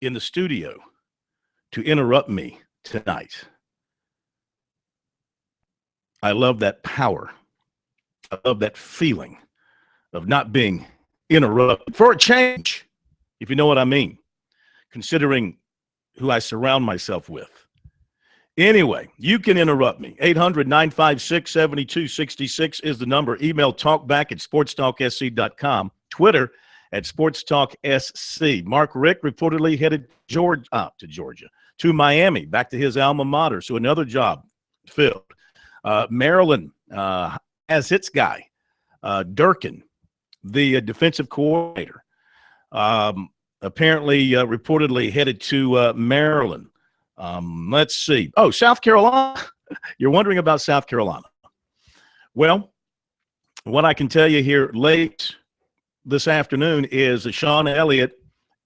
in the studio to interrupt me tonight. I love that power. I love that feeling of not being interrupted for a change, if you know what I mean, considering who I surround myself with. Anyway, you can interrupt me. 800-956-7266 is the number. Email talkback at sportstalksc.com. Twitter at sportstalksc. Mark Richt reportedly headed to Miami, back to his alma mater, so another job filled. Maryland has its guy, Durkin, the defensive coordinator, apparently reportedly headed to Maryland. Let's see. Oh, South Carolina. You're wondering about South Carolina. Well, what I can tell you here late this afternoon is Sean Elliott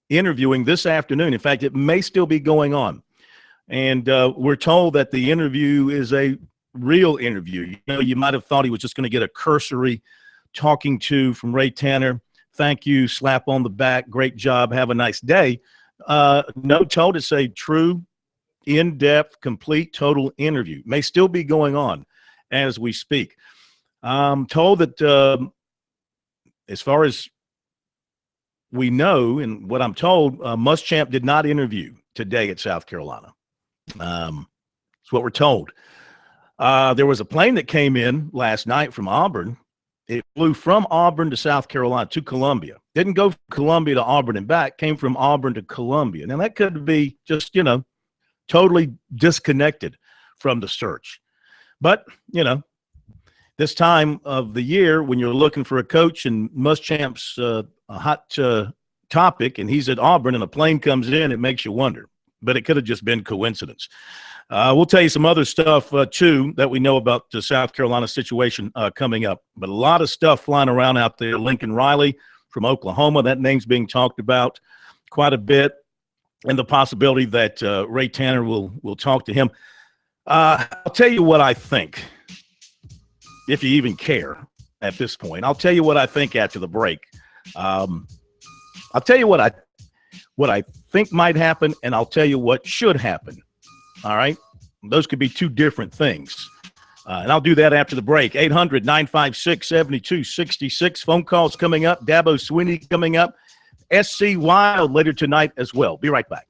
interviewing this afternoon. In fact, it may still be going on. And we're told that the interview is a real interview. You know, you might have thought he was just going to get a cursory talking to from Ray Tanner. Thank you, slap on the back, great job, have a nice day. No, told it's a true, in-depth, complete, total interview. May still be going on as we speak. I'm told that as far as we know and what I'm told, Muschamp did not interview today at South Carolina. That's what we're told. There was a plane that came in last night from Auburn. It flew from Auburn to South Carolina to Columbia. Didn't go from Columbia to Auburn and back, came from Auburn to Columbia. Now, that could be just, totally disconnected from the search. But, this time of the year when you're looking for a coach and Muschamp's a hot topic and he's at Auburn and a plane comes in, it makes you wonder. But it could have just been coincidence. We'll tell you some other stuff, too, that we know about the South Carolina situation coming up. But a lot of stuff flying around out there. Lincoln Riley from Oklahoma, that name's being talked about quite a bit, and the possibility that Ray Tanner will talk to him. I'll tell you what I think, if you even care at this point. I'll tell you what I think after the break. I'll tell you what I think might happen, and I'll tell you what should happen. All right? Those could be two different things. And I'll do that after the break. 800-956-7266. Phone calls coming up. Dabo Swinney coming up. SC Wild later tonight as well. Be right back.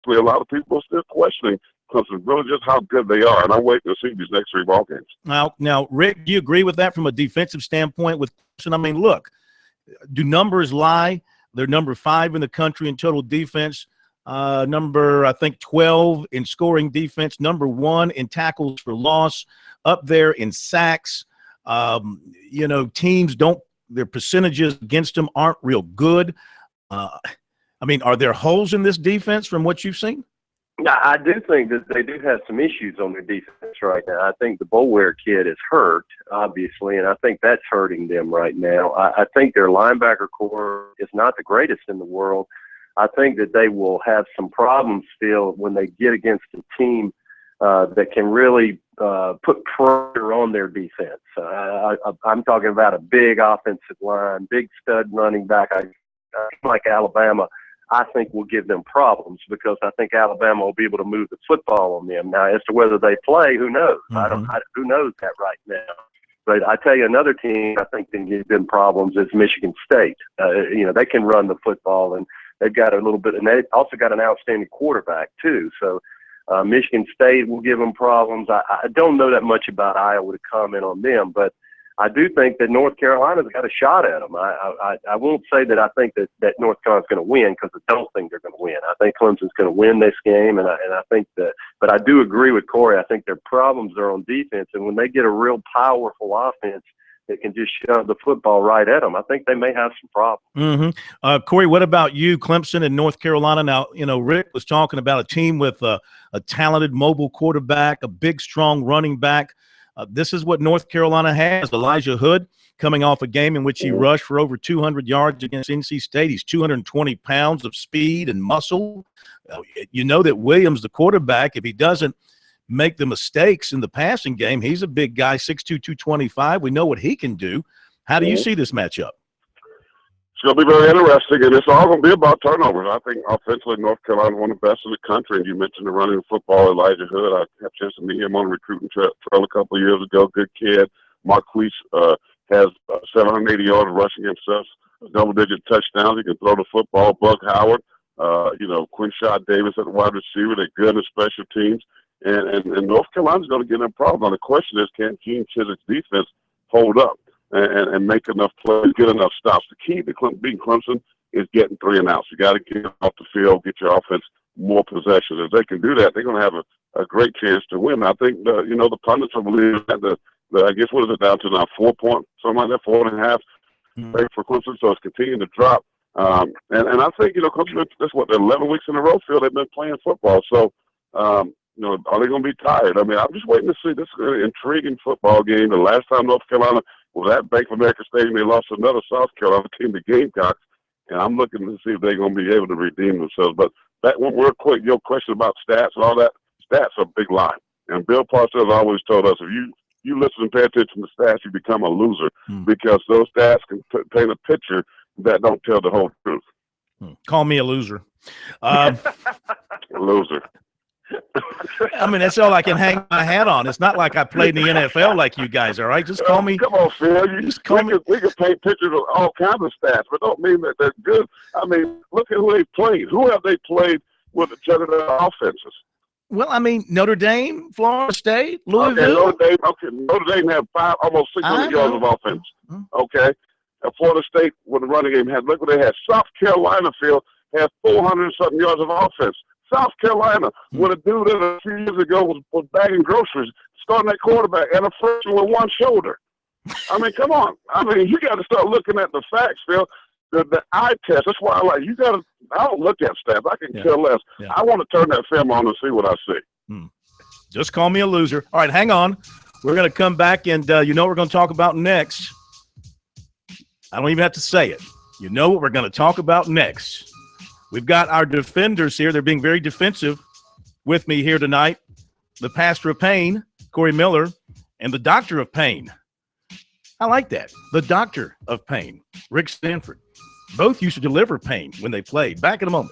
a lot of people are still questioning Clemson, really just how good they are. And I'm waiting to see these next 3 ball games. Now, Rick, do you agree with that from a defensive standpoint with Clemson? I mean, look, do numbers lie? They're number 5 in the country in total defense. Number, I think, 12 in scoring defense. Number 1 in tackles for loss. Up there in sacks. Teams their percentages against them aren't real good. I mean, are there holes in this defense from what you've seen? Yeah, I do think that they do have some issues on their defense right now. I think the Boulware kid is hurt, obviously, and I think that's hurting them right now. I think their linebacker core is not the greatest in the world. I think that they will have some problems still when they get against a team that can really put pressure on their defense. I'm talking about a big offensive line, big stud running back. Like Alabama, I think will give them problems because I think Alabama will be able to move the football on them. Now, as to whether they play, who knows? Who knows that right now? But I tell you, another team I think can give them problems is Michigan State. They can run the football, and they've got a little bit, and they also got an outstanding quarterback too. So Michigan State will give them problems. I don't know that much about Iowa to comment on them, but I do think that North Carolina's got a shot at them. I won't say that I think that North Carolina's going to win because I don't think they're going to win. I think Clemson's going to win this game, and I think that. But I do agree with Corey. I think their problems are on defense, and when they get a real powerful offense that can just shove the football right at them, I think they may have some problems. Corey, what about you, Clemson and North Carolina? Now, Rick was talking about a team with a talented mobile quarterback, a big, strong running back. This is what North Carolina has. Elijah Hood coming off a game in which he rushed for over 200 yards against NC State. He's 220 pounds of speed and muscle. You know that Williams, the quarterback, if he doesn't make the mistakes in the passing game, he's a big guy, 6'2", 225. We know what he can do. How do you see this matchup? It's going to be very interesting, and it's all going to be about turnovers. I think offensively, North Carolina is one of the best in the country. And you mentioned the running football, Elijah Hood. I had a chance to meet him on a recruiting trail a couple of years ago. Good kid. Marquise has 780 yards rushing himself, double-digit touchdowns. He can throw the football. Buck Howard, Quinshad Davis at the wide receiver. They're good in special teams. And North Carolina's going to get in a problem. Now, the question is, can Gene Chiswick's defense hold up and make enough plays, get enough stops? The key to beating Clemson is getting 3 and outs. You got to get off the field, get your offense more possessions. If they can do that, they're going to have a great chance to win. I think the pundits are believing that I guess what is it down to now, 4 point, something like that, 4.5 for Clemson. So it's continuing to drop. And I think Clemson, that's what, 11 weeks in a row feel they've been playing football. So. Are they going to be tired? I mean, I'm just waiting to see. This is an intriguing football game. The last time North Carolina was at Bank of America Stadium, they lost another South Carolina team, the Gamecocks, and I'm looking to see if they're going to be able to redeem themselves. But that one, real quick, your question about stats and all that, stats are a big lie. And Bill Parcells always told us, if you listen and pay attention to stats, you become a loser because those stats can paint a picture that don't tell the whole truth. Call me a loser. A loser. I mean, that's all I can hang my hat on. It's not like I played in the NFL like you guys, all right? Just call me. Come on, Phil. We can paint pictures of all kinds of stats, but don't mean that they're good. I mean, look at who they played. Who have they played with each other in their offenses? Well, I mean, Notre Dame, Florida State, Louisville. Notre Dame had almost 600 yards of offense. Okay. And Florida State, with the running game, look what they had. South Carolina, Phil, had 400-something yards of offense. South Carolina, when a dude a few years ago was bagging groceries, starting at quarterback, and a freshman with one shoulder. I mean, come on. I mean, you got to start looking at the facts, Phil. The eye test. That's why I don't look at stats. I can care less. Yeah. I want to turn that film on and see what I see. Just call me a loser. All right, hang on. We're going to come back, and you know what we're going to talk about next. I don't even have to say it. You know what we're going to talk about next. We've got our defenders here. They're being very defensive with me here tonight. The pastor of pain, Corey Miller, and the doctor of pain. I like that. The doctor of pain, Rick Stanford. Both used to deliver pain when they played. Back in a moment.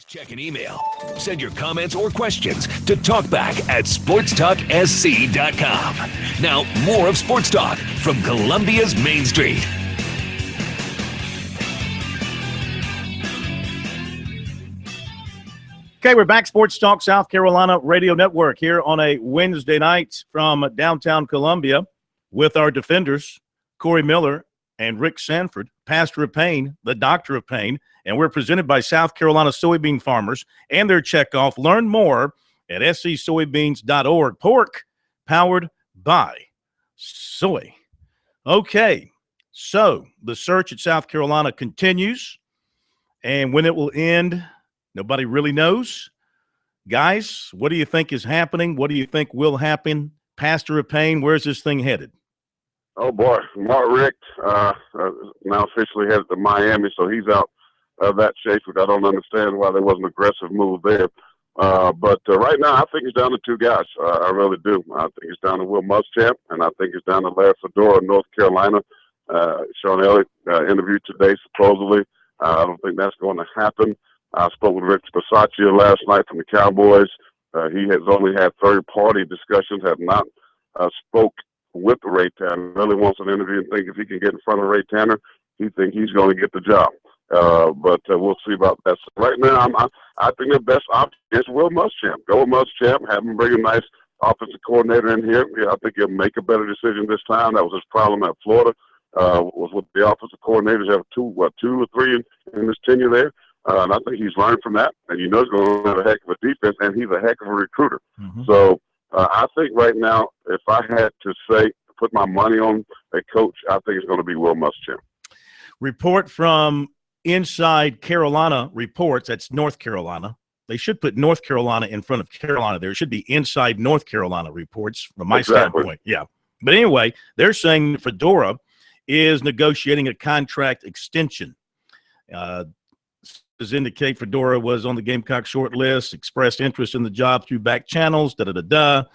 Check an email. Send your comments or questions to talkback@sportstalksc.com. Now, more of Sports Talk from Columbia's Main Street. Okay, we're back. Sports Talk South Carolina Radio Network here on a Wednesday night from downtown Columbia with our defenders, Corey Miller and Rick Sanford, Pastor of Pain, the Doctor of Pain, and we're presented by South Carolina soybean farmers and their checkoff. Learn more at scsoybeans.org. Pork powered by soy. Okay, so the search at South Carolina continues, and when it will end, nobody really knows. Guys, what do you think is happening? What do you think will happen? Pastor of Pain, where's this thing headed? Oh, boy. Mark Richt now officially headed to Miami, so he's out of that shape, which I don't understand why there was an aggressive move there. But right now, I think it's down to two guys. I really do. I think it's down to Will Muschamp, and I think it's down to Larry Fedora, North Carolina. Sean Elliott interviewed today, supposedly. I don't think that's going to happen. I spoke with Rich Bisaccia last night from the Cowboys. He has only had third-party discussions, have not spoke with Ray Tanner. Really wants an interview and think if he can get in front of Ray Tanner, he think he's going to get the job. But we'll see about that. So right now, I think the best option is Will Muschamp. Go with Muschamp, have him bring a nice offensive coordinator in here. Yeah, I think he'll make a better decision this time. That was his problem at Florida, was with the offensive coordinators have two or three in his tenure there. And I think he's learned from that. And you know he's going to have a heck of a defense, and he's a heck of a recruiter. Mm-hmm. So I think right now, if I had to say, put my money on a coach, I think it's going to be Will Muschamp. Report from Inside Carolina Reports, that's North Carolina. They should put North Carolina in front of Carolina. There should be Inside North Carolina Reports from my standpoint. Yeah. But anyway, they're saying Fedora is negotiating a contract extension. Does indicate Fedora was on the Gamecock short list, expressed interest in the job through back channels, So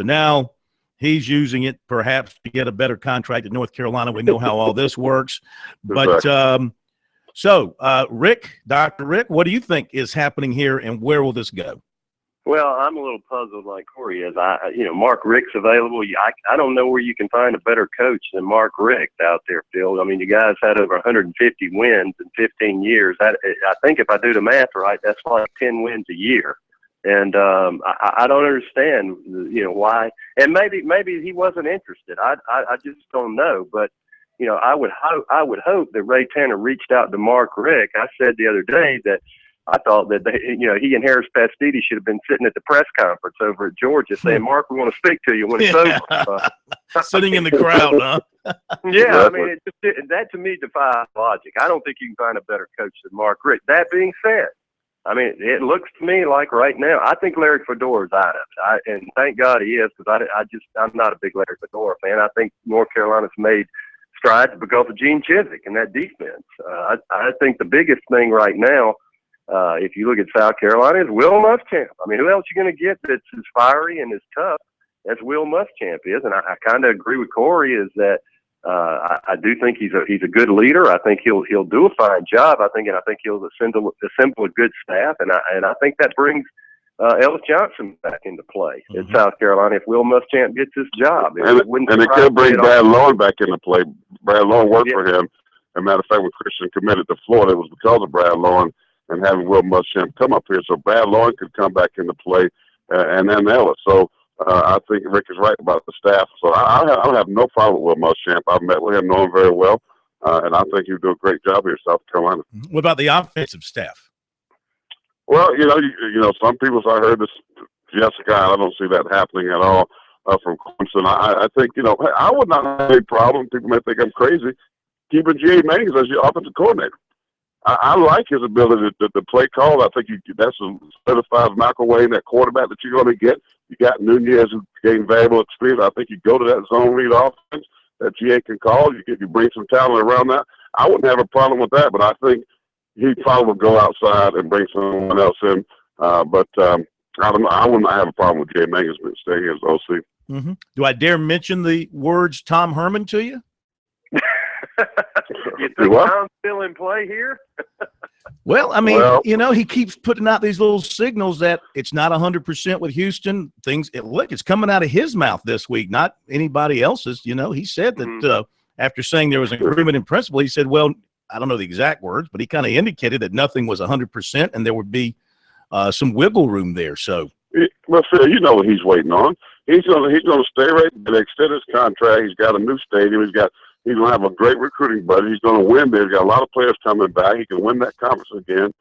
now he's using it perhaps to get a better contract at North Carolina. We know how all this works. But Rick, Dr. Rick, what do you think is happening here, and where will this go? Well, I'm a little puzzled like Corey is. Mark Richt's available. I don't know where you can find a better coach than Mark Richt out there, Phil. I mean, you guys had over 150 wins in 15 years. I think if I do the math right, that's like 10 wins a year. And I don't understand, why. And maybe he wasn't interested. I just don't know. But I would hope that Ray Tanner reached out to Mark Richt. I said the other day that I thought that he and Harris Pastidi should have been sitting at the press conference over at Georgia saying, "Mark, we want to speak to you when it's over." Sitting in the crowd, huh? Yeah, I mean, that to me defies logic. I don't think you can find a better coach than Mark Richt. That being said, I mean, it looks to me like right now, I think Larry Fedora is out of it. And thank God he is, because I'm not a big Larry Fedora fan. I think North Carolina's made strides because of Gene Chizik and that defense. I think the biggest thing right now, if you look at South Carolina, is Will Muschamp. I mean, who else are you going to get that's as fiery and as tough as Will Muschamp is? And I kind of agree with Corey is that I do think he's a good leader. I think he'll do a fine job. I think he'll assemble a good staff, and I think that brings Ellis Johnson back into play in South Carolina if Will Muschamp gets this job. And it could bring Brad Lowen back into play. Brad Lowen worked for him. As a matter of fact, when Christian committed to Florida, it was because of Brad Lowen and having Will Muschamp come up here. So Brad Lowen could come back into play, and then Ellis. So I think Rick is right about the staff. So I have no problem with Will Muschamp. I've met with him, know him very well, and I think he'll do a great job here in South Carolina. What about the offensive staff? Well, some people, I heard this Jessica, I don't see that happening at all from Clemson. I think, I would not have any problem. People may think I'm crazy keeping G.A. Mannings as your offensive coordinator. I like his ability to play call. I think that's a certified microwave, that quarterback that you're going to get. You got Nunez who gained valuable experience. I think you go to that zone read offense that GA can call. You bring some talent around that. I wouldn't have a problem with that, but I think he probably would go outside and bring someone else in. But I wouldn't have a problem with Jay Mangus staying here as OC. Mm-hmm. Do I dare mention the words Tom Herman to you? You think Tom's still in play here? Well, I mean, he keeps putting out these little signals that it's not 100% with Houston. It's coming out of his mouth this week, not anybody else's. He said that after saying there was an agreement in principle, he said, well, I don't know the exact words, but he kind of indicated that nothing was 100% and there would be some wiggle room there. So, well, Phil, you know what he's waiting on. He's gonna stay right there. They extend his contract. He's got a new stadium. He's gonna have a great recruiting budget. He's gonna win there. He's got a lot of players coming back. He can win that conference again.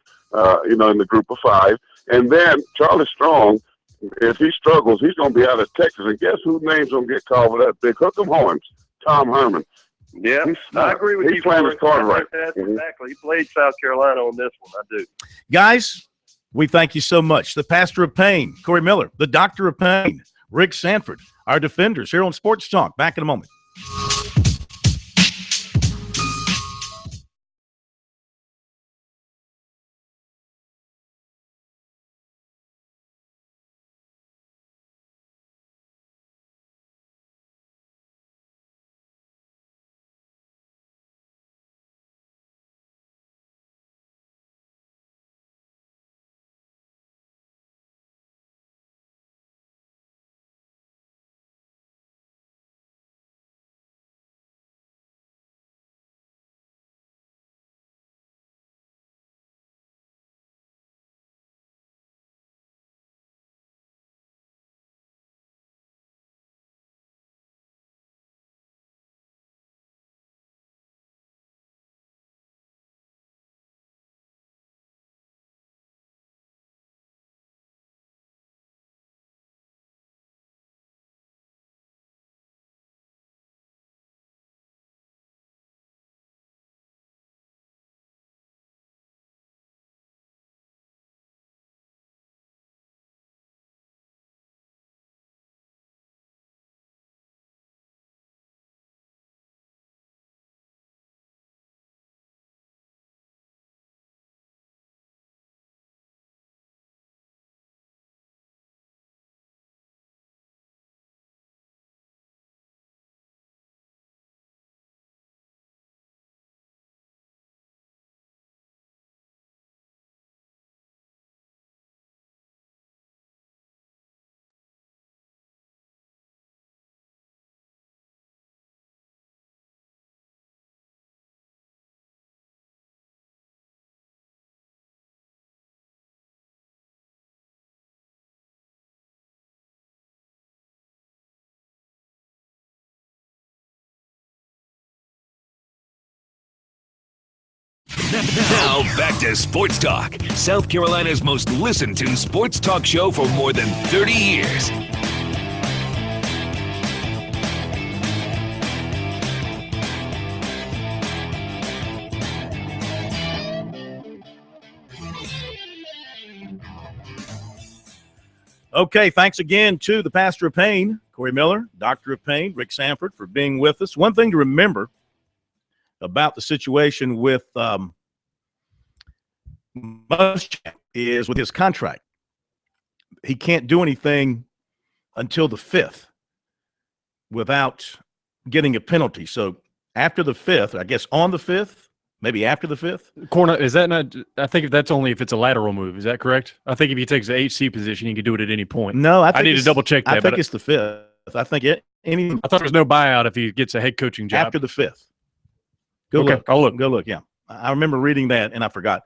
In the group of 5. And then Charlie Strong, if he struggles, he's gonna be out of Texas. And guess whose name's gonna get called with that big hook 'em horns? Tom Herman. Yeah, I agree with you. He's playing his card right. Exactly. He played South Carolina on this one. I do. Guys, we thank you so much. The Pastor of Pain, Corey Miller, the Doctor of Pain, Rick Sanford, our defenders here on Sports Talk. Back in a moment. Now back to Sports Talk, South Carolina's most listened to sports talk show for more than 30 years. Okay, thanks again to the Pastor of Pain, Corey Miller, Doctor of Pain, Rick Sanford, for being with us. One thing to remember about the situation with Muschamp is with his contract, he can't do anything until the 5th without getting a penalty. So after the 5th, I guess on the 5th, maybe after the 5th. Corner, is that not – I think that's only if it's a lateral move. Is that correct? I think if he takes the HC position, he can do it at any point. No, I need to double-check that. I think it's the 5th. I think I thought there was no buyout if he gets a head coaching job. After the 5th. Go okay, look. I'll look. Go look, yeah. I remember reading that, and I forgot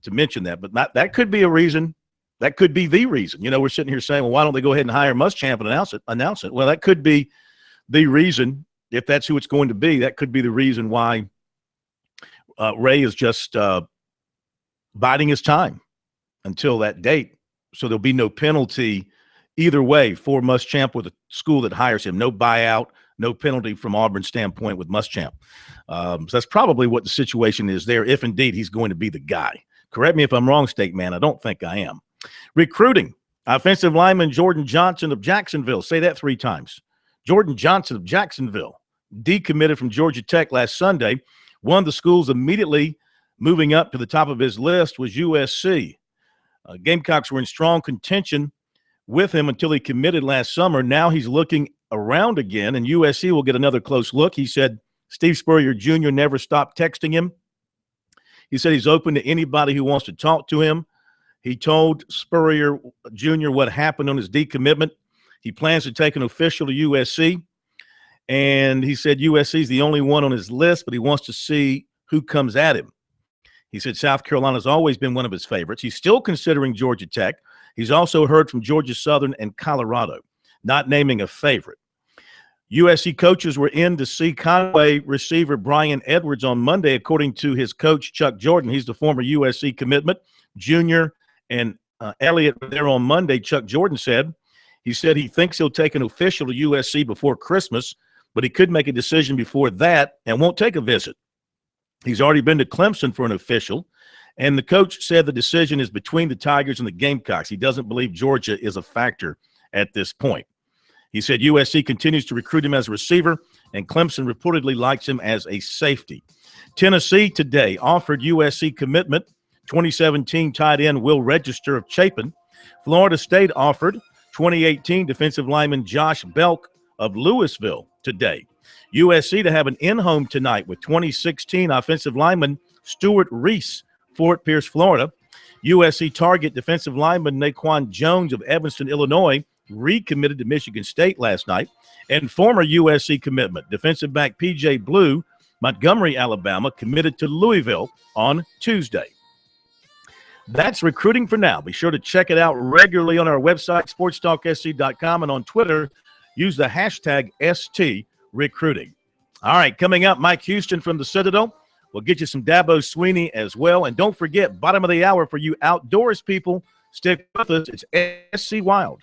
to mention that. But that could be a reason. That could be the reason. We're sitting here saying, well, why don't they go ahead and hire Muschamp and announce it? Well, that could be the reason. If that's who it's going to be, that could be the reason why Ray is just biding his time until that date. So there'll be no penalty either way for Muschamp with a school that hires him. No buyout, no penalty from Auburn's standpoint with Muschamp. So that's probably what the situation is there, if indeed he's going to be the guy. Correct me if I'm wrong, Steak Man. I don't think I am. Recruiting. Offensive lineman Jordan Johnson of Jacksonville. Say that 3 times. Jordan Johnson of Jacksonville decommitted from Georgia Tech last Sunday. One of the schools immediately moving up to the top of his list was USC. Gamecocks were in strong contention with him until he committed last summer. Now he's looking around again, and USC will get another close look. He said Steve Spurrier Jr. never stopped texting him. He said he's open to anybody who wants to talk to him. He told Spurrier Jr. what happened on his decommitment. He plans to take an official to USC. And he said USC is the only one on his list, but he wants to see who comes at him. He said South Carolina has always been one of his favorites. He's still considering Georgia Tech. He's also heard from Georgia Southern and Colorado, not naming a favorite. USC coaches were in to see Conway receiver Brian Edwards on Monday, according to his coach, Chuck Jordan. He's the former USC commitment. Junior and Elliott were there on Monday, Chuck Jordan said. He said he thinks he'll take an official to USC before Christmas, but he could make a decision before that and won't take a visit. He's already been to Clemson for an official, and the coach said the decision is between the Tigers and the Gamecocks. He doesn't believe Georgia is a factor at this point. He said USC continues to recruit him as a receiver, and Clemson reportedly likes him as a safety. Tennessee today offered USC commitment 2017 tight end Will Register of Chapin. Florida State offered 2018 defensive lineman Josh Belk of Louisville today. USC to have an in-home tonight with 2016 offensive lineman Stuart Reese, Fort Pierce, Florida. USC target defensive lineman Naquan Jones of Evanston, Illinois, recommitted to Michigan State last night. And former USC commitment, defensive back P.J. Blue, Montgomery, Alabama, committed to Louisville on Tuesday. That's recruiting for now. Be sure to check it out regularly on our website, sportstalksc.com, and on Twitter, use the hashtag STRecruiting. All right, coming up, Mike Houston from the Citadel. We'll get you some Dabo Sweeney as well. And don't forget, bottom of the hour for you outdoors people, stick with us. It's SC Wild.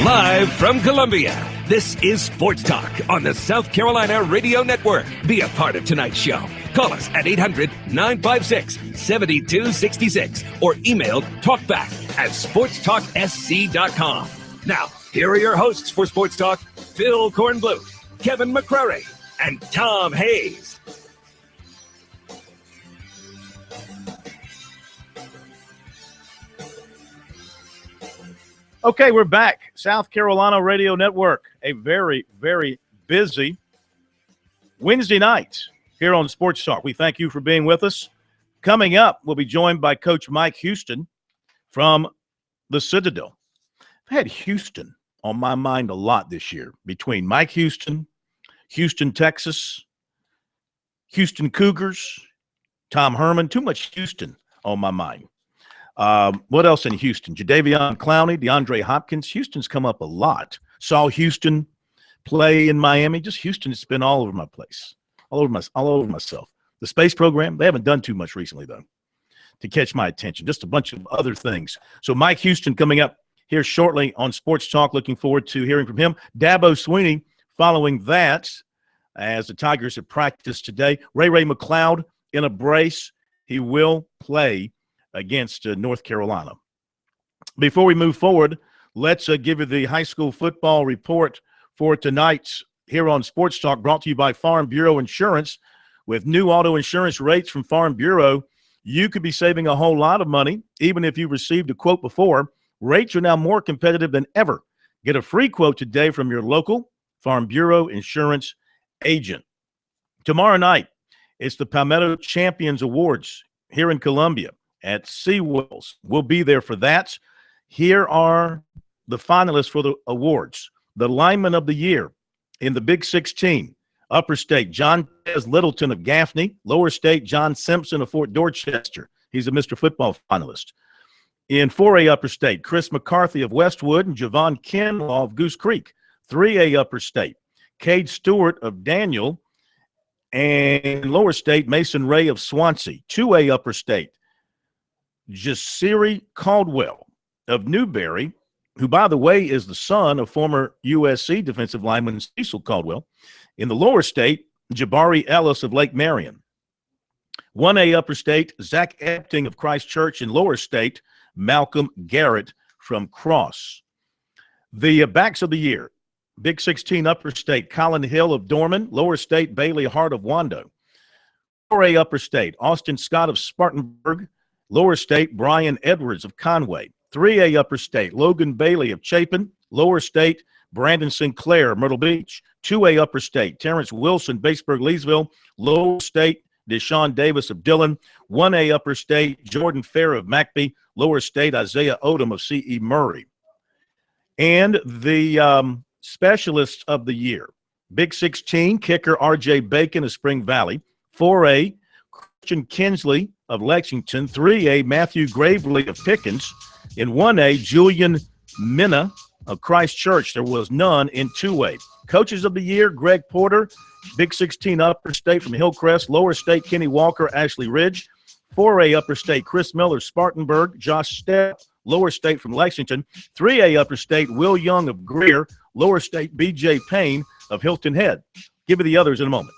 Live from Columbia, this is Sports Talk on the South Carolina Radio Network. Be a part of tonight's show. Call us at 800-956-7266 or email talkback@sportstalksc.com. Now, here are your hosts for Sports Talk, Phil Kornbluth, Kevin McCrary, and Tom Hayes. Okay, we're back. South Carolina Radio Network, a very, very busy Wednesday night here on Sports Talk. We thank you for being with us. Coming up, we'll be joined by Coach Mike Houston from the Citadel. I've had Houston on my mind a lot this year, between Mike Houston, Houston, Texas, Houston Cougars, Tom Herman. Too much Houston on my mind. What else in Houston? Jadeveon Clowney, DeAndre Hopkins. Houston's come up a lot. Saw Houston play in Miami. Just Houston has been all over my place, all over myself. The space program, they haven't done too much recently, though, to catch my attention. Just a bunch of other things. So Mike Houston coming up here shortly on Sports Talk. Looking forward to hearing from him. Dabo Swinney following that, as the Tigers have practiced today. Ray McLeod in a brace. He will play against North Carolina. Before we move forward, let's give you the high school football report for tonight here on Sports Talk, brought to you by Farm Bureau Insurance. With new auto insurance rates from Farm Bureau, you could be saving a whole lot of money, even if you received a quote before. Rates are now more competitive than ever. Get a free quote today from your local Farm Bureau Insurance agent. Tomorrow night, it's the Palmetto Champions Awards here in Columbia at Seawells. We'll be there for that. Here are the finalists for the awards. The Lineman of the Year in the Big 16. Upper State, John Tez Littleton of Gaffney. Lower State, John Simpson of Fort Dorchester. He's a Mr. Football finalist. In 4A Upper State, Chris McCarthy of Westwood and Javon Kinlaw of Goose Creek. 3A Upper State, Cade Stewart of Daniel. And Lower State, Mason Ray of Swansea. 2A Upper State, Jasiri Caldwell of Newberry, who, by the way, is the son of former USC defensive lineman Cecil Caldwell. In the Lower State, Jabari Ellis of Lake Marion. 1A Upper State, Zach Epting of Christ Church. In Lower State, Malcolm Garrett from Cross. The backs of the year, Big 16 Upper State, Colin Hill of Dorman. Lower State, Bailey Hart of Wando. 4A Upper State, Austin Scott of Spartanburg. Lower State, Brian Edwards of Conway. 3A Upper State, Logan Bailey of Chapin. Lower State, Brandon Sinclair of Myrtle Beach. 2A Upper State, Terrence Wilson, Batesburg-Leesville. Lower State, Deshaun Davis of Dillon. 1A Upper State, Jordan Fair of McBee. Lower State, Isaiah Odom of C.E. Murray. And the specialists of the year, Big 16, kicker R.J. Bacon of Spring Valley. 4A, Christian Kinsley of Lexington. 3A, Matthew Gravely of Pickens. In 1A, Julian Minna of Christ Church. There was none in 2A. Coaches of the year, Greg Porter, Big 16 Upper State from Hillcrest. Lower State, Kenny Walker, Ashley Ridge. 4A Upper State, Chris Miller, Spartanburg. Josh Stepp, Lower State from Lexington. 3A Upper State, Will Young of Greer. Lower State, B.J. Payne of Hilton Head. Give you the others in a moment.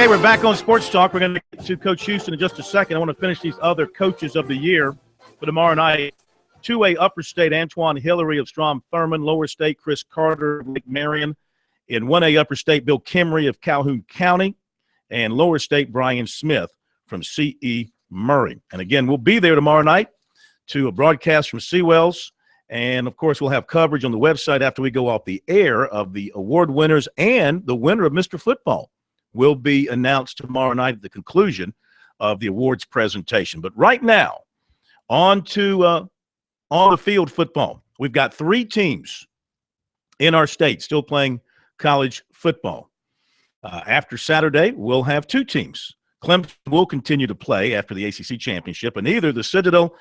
Okay, we're back on Sports Talk. We're going to get to Coach Houston in just a second. I want to finish these other coaches of the year for tomorrow night. 2A Upper State, Antoine Hillary of Strom Thurmond. Lower State, Chris Carter of Lake Marion. In 1A Upper State, Bill Kimry of Calhoun County. And Lower State, Brian Smith from C.E. Murray. And again, we'll be there tomorrow night to a broadcast from Seawells. And, of course, we'll have coverage on the website after we go off the air of the award winners, and the winner of Mr. Football will be announced tomorrow night at the conclusion of the awards presentation. But right now, on to on-the-field football. We've got 3 teams in our state still playing college football. After Saturday, we'll have 2 teams. Clemson will continue to play after the ACC championship, and either the Citadel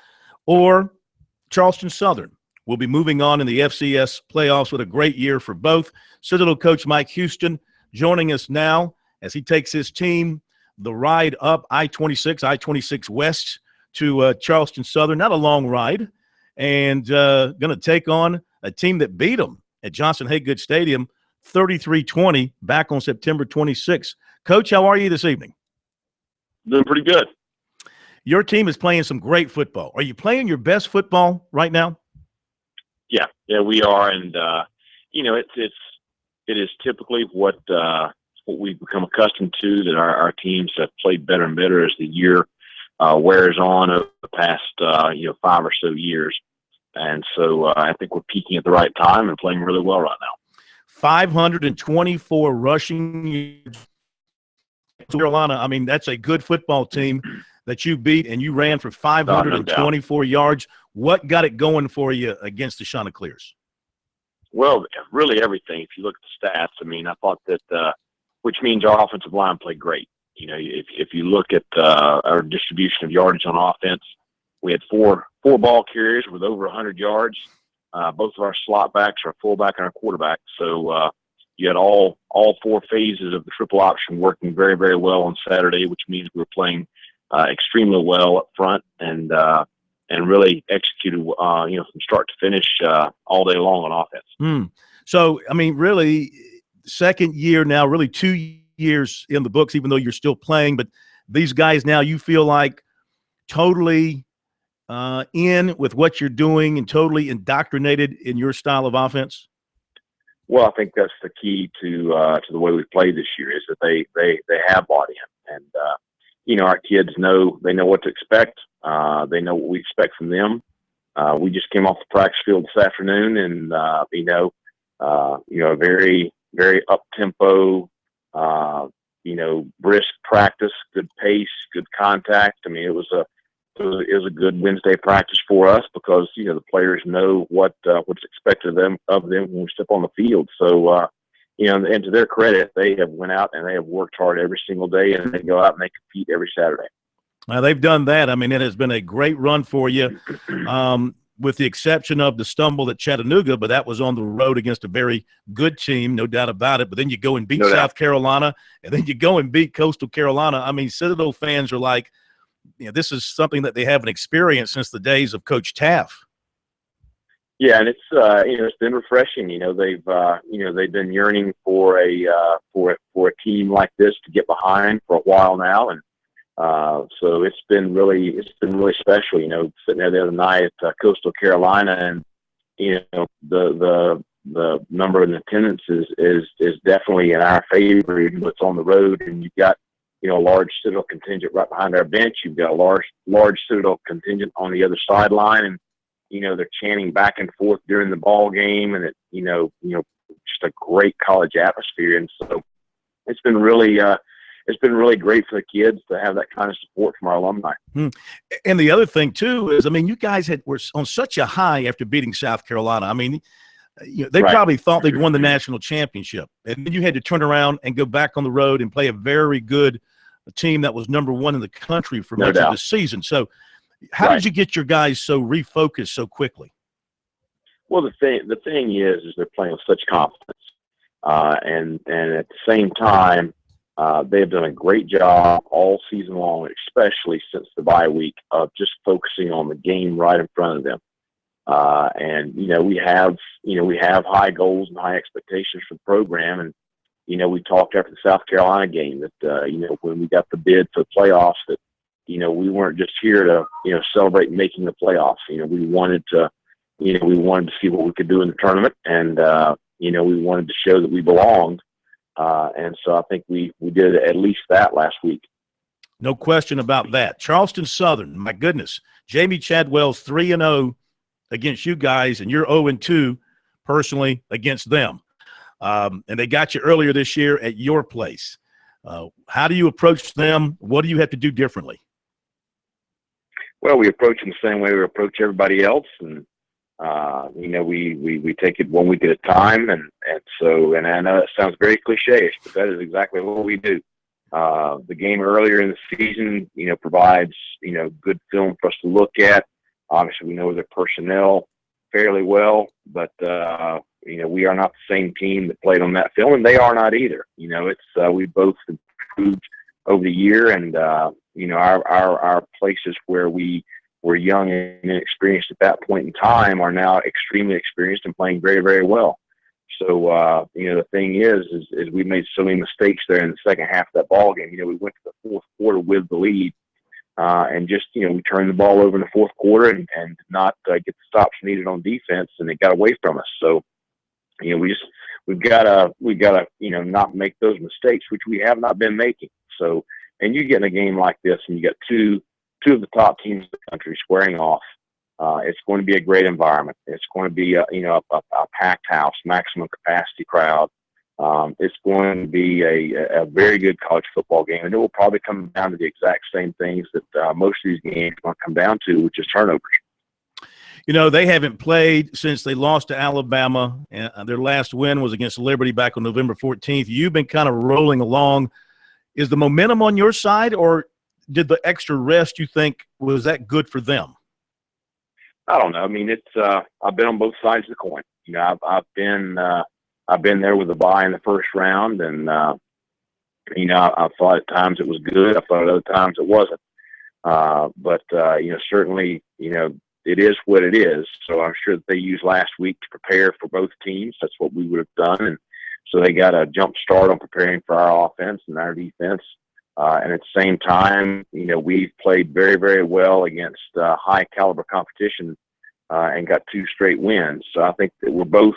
or Charleston Southern will be moving on in the FCS playoffs with a great year for both. Citadel coach Mike Houston joining us now as he takes his team the ride up I-26 West to Charleston Southern. Not a long ride, and going to take on a team that beat them at Johnson Haygood Stadium 33-20 back on September 26th. Coach, how are you this evening? Doing pretty good. Your team is playing some great football. Are you playing your best football right now? Yeah, we are, and it is typically what we've become accustomed to, that our teams have played better and better as the year wears on over the past 5 or so years, and so I think we're peaking at the right time and playing really well right now. 524 rushing yards. Carolina, I mean, that's a good football team that you beat, and you ran for 524 yards. What got it going for you against the Chanticleers? Well, really everything. If you look at the stats, I mean, I thought that, which means our offensive line played great. You know, if you look at our distribution of yardage on offense, we had four ball carriers with over 100 yards. Both of our slot backs, our fullback, and our quarterback. So you had all 4 phases of the triple option working very, very well on Saturday, which means we were playing extremely well up front and really executed, from start to finish all day long on offense. So, I mean, really, second year now, really 2 years in the books, even though you're still playing. But these guys now, you feel like totally in with what you're doing and totally indoctrinated in your style of offense? Well, I think that's the key to the way we play this year, is that they have bought in, and our kids know what to expect. They know what we expect from them. We just came off the practice field this afternoon, and a very, very up tempo, brisk practice, good pace, good contact. I mean, it was a good Wednesday practice for us because the players know what's expected of them when we step on the field. So and to their credit, they have went out and they have worked hard every single day, and they go out and they compete every Saturday. Now, they've done that. I mean, it has been a great run for you, with the exception of the stumble at Chattanooga, but that was on the road against a very good team, no doubt about it. But then you go and beat South Carolina, and then you go and beat Coastal Carolina. I mean, Citadel fans are like, this is something that they haven't experienced since the days of Coach Taff. Yeah, and it's been refreshing. They've been yearning for a team like this to get behind for a while now, and so it's been really special. Sitting there the other night at Coastal Carolina, and the number of attendance is definitely in our favor, even though it's on the road, and you've got a large Citadel contingent right behind our bench. You've got a large Citadel contingent on the other sideline, and they're chanting back and forth during the ball game, and just a great college atmosphere. And so it's been really great for the kids to have that kind of support from our alumni. And the other thing too is, I mean, you guys were on such a high after beating South Carolina. I mean, they probably thought they'd won the national championship, and then you had to turn around and go back on the road and play a very good team that was number 1 in the country for much of the season. So how did you get your guys so refocused so quickly? Well, the thing is they're playing with such confidence, and at the same time, they've done a great job all season long, especially since the bye week, of just focusing on the game right in front of them. And we have high goals and high expectations for the program, and we talked after the South Carolina game that, when we got the bid for the playoffs that, we weren't just here to, celebrate making the playoffs. We wanted to, see what we could do in the tournament, and, we wanted to show that we belonged. And so I think we did at least that last week. No question about that. Charleston Southern, my goodness. Jamie Chadwell's 3-0 against you guys, and you're 0-2 personally against them. And they got you earlier this year at your place. How do you approach them? What do you have to do differently? Well, we approach them the same way we approach everybody else, and we take it 1 week at a time, and I know it sounds very cliche, but that is exactly what we do. The game earlier in the season, provides good film for us to look at. Obviously, we know their personnel fairly well, but we are not the same team that played on that film, and they are not either. We both improved over the year, and our places where we were young and inexperienced at that point in time are now extremely experienced and playing very, very well. So, the thing is we made so many mistakes there in the second half of that ball game. We went to the fourth quarter with the lead, and just, we turned the ball over in the fourth quarter and did not get the stops needed on defense, and it got away from us. So, we've got to, not make those mistakes, which we have not been making. So, and you get in a game like this and you got two of the top teams in the country squaring off. It's going to be a great environment. It's going to be a packed house, maximum capacity crowd. It's going to be a very good college football game, and it will probably come down to the exact same things that most of these games are going to come down to, which is turnovers. They haven't played since they lost to Alabama, and their last win was against Liberty back on November 14th. You've been kind of rolling along. Is the momentum on your side, or did the extra rest, you think, was that good for them? I don't know. I mean, I've been on both sides of the coin. I've been there with a bye in the first round, and I thought at times it was good. I thought at other times it wasn't. But certainly, it is what it is. So I'm sure that they used last week to prepare for both teams. That's what we would have done, and so they got a jump start on preparing for our offense and our defense. And at the same time, we've played very, very well against high caliber competition and got 2 straight wins. So I think that we're both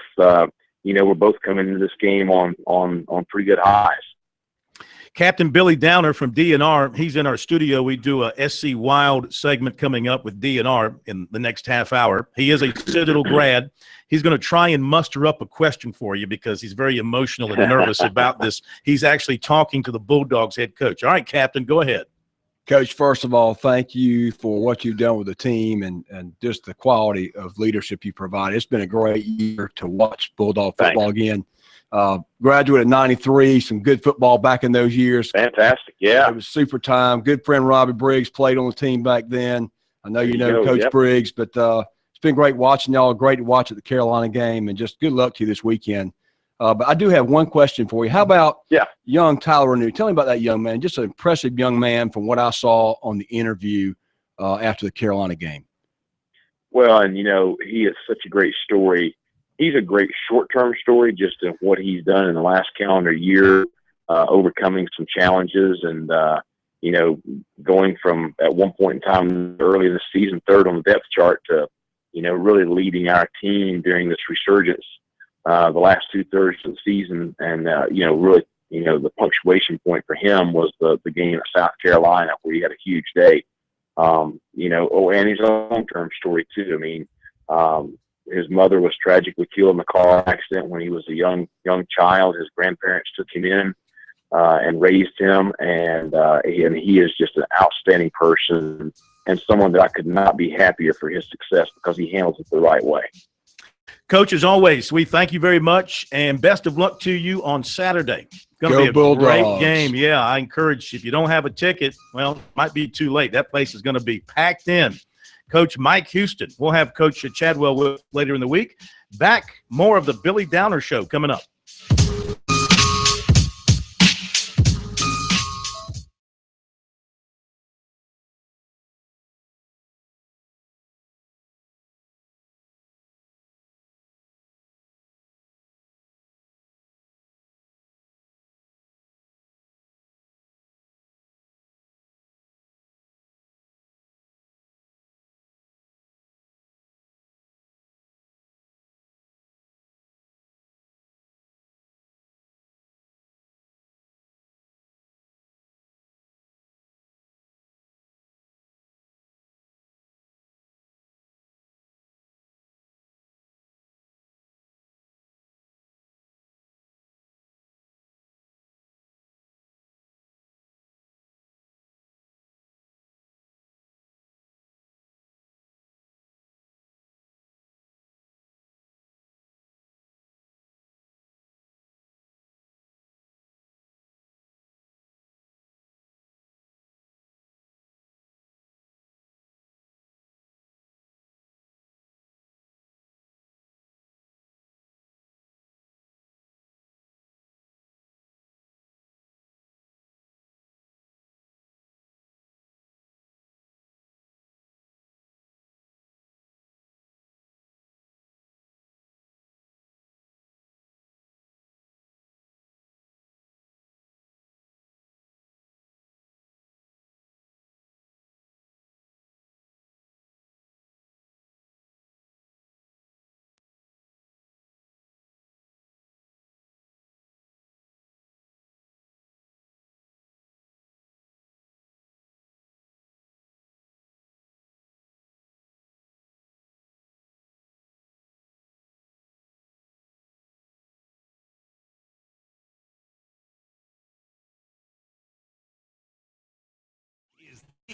coming into this game on pretty good highs. Captain Billy Downer from DNR, he's in our studio. We do a SC Wild segment coming up with DNR in the next half hour. He is a Citadel grad. He's going to try and muster up a question for you because he's very emotional and nervous about this. He's actually talking to the Bulldogs head coach. All right, Captain, go ahead. Coach, first of all, thank you for what you've done with the team and just the quality of leadership you provide. It's been a great year to watch Bulldog football again. Graduate at 93, some good football back in those years. Fantastic, yeah. It was super time. Good friend Robbie Briggs played on the team back then. I know you know Coach Briggs, but it's been great watching y'all. Great to watch at the Carolina game, and just good luck to you this weekend. But I do have one question for you. How about young Tyler Renew? Tell me about that young man. Just an impressive young man from what I saw on the interview after the Carolina game. Well, and, he is such a great story. He's a great short-term story just in what he's done in the last calendar year, overcoming some challenges and, going from at one point in time early in the season, 3rd on the depth chart to, really leading our team during this resurgence the last 2/3 of the season. And, really, the punctuation point for him was the game at South Carolina where he had a huge day. And his long-term story too. I mean, his mother was tragically killed in a car accident when he was a young child. His grandparents took him in and raised him, and he is just an outstanding person and someone that I could not be happier for his success because he handles it the right way. Coach, as always, we thank you very much, and best of luck to you on Saturday. It's going to be a Bulldogs. Great game. Yeah, I encourage, if you don't have a ticket, well, it might be too late. That place is going to be packed in. Coach Mike Houston. We'll have Coach Chadwell with later in the week. Back, more of the Billy Downer Show coming up.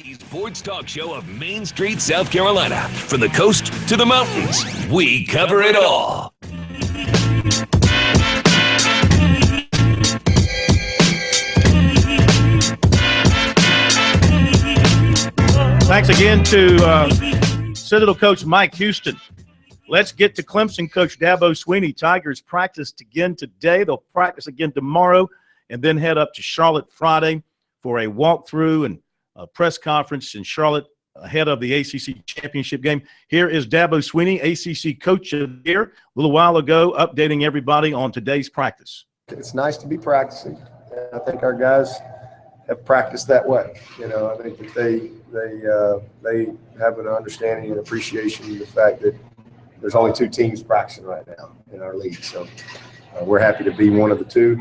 The sports talk show of Main Street, South Carolina. From the coast to the mountains, we cover it all. Thanks again to Citadel coach Mike Houston. Let's get to Clemson coach Dabo Swinney. Tigers practiced again today. They'll practice again tomorrow and then head up to Charlotte Friday for a walkthrough and a press conference in Charlotte ahead of the ACC championship game. Here is Dabo Swinney, ACC coach of the year, a little while ago, updating everybody on today's practice. It's nice to be practicing. I think our guys have practiced that way. You know, I think that they have an understanding and appreciation of the fact that there's only 2 teams practicing right now in our league. So we're happy to be one of the 2.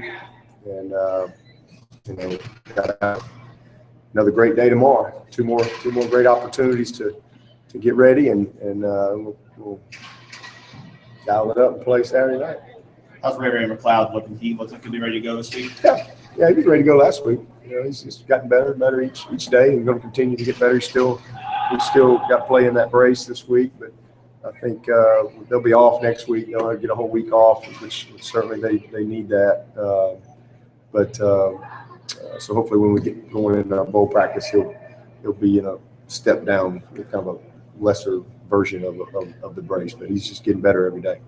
And, you know, got to have another great day tomorrow. Two more great opportunities to get ready, and we'll dial it up and play Saturday night. How's Ray McLeod looking? He looks like he'll be ready to go this week. Yeah, he was ready to go last week. You know, he's just gotten better each day, and going to continue to get better. He's still got to play in that brace this week, but I think they'll be off next week. They'll get a whole week off, which certainly they need that. So hopefully when we get going in bowl practice, he'll be in a step down, kind of a lesser version of the brace, but he's just getting better every day.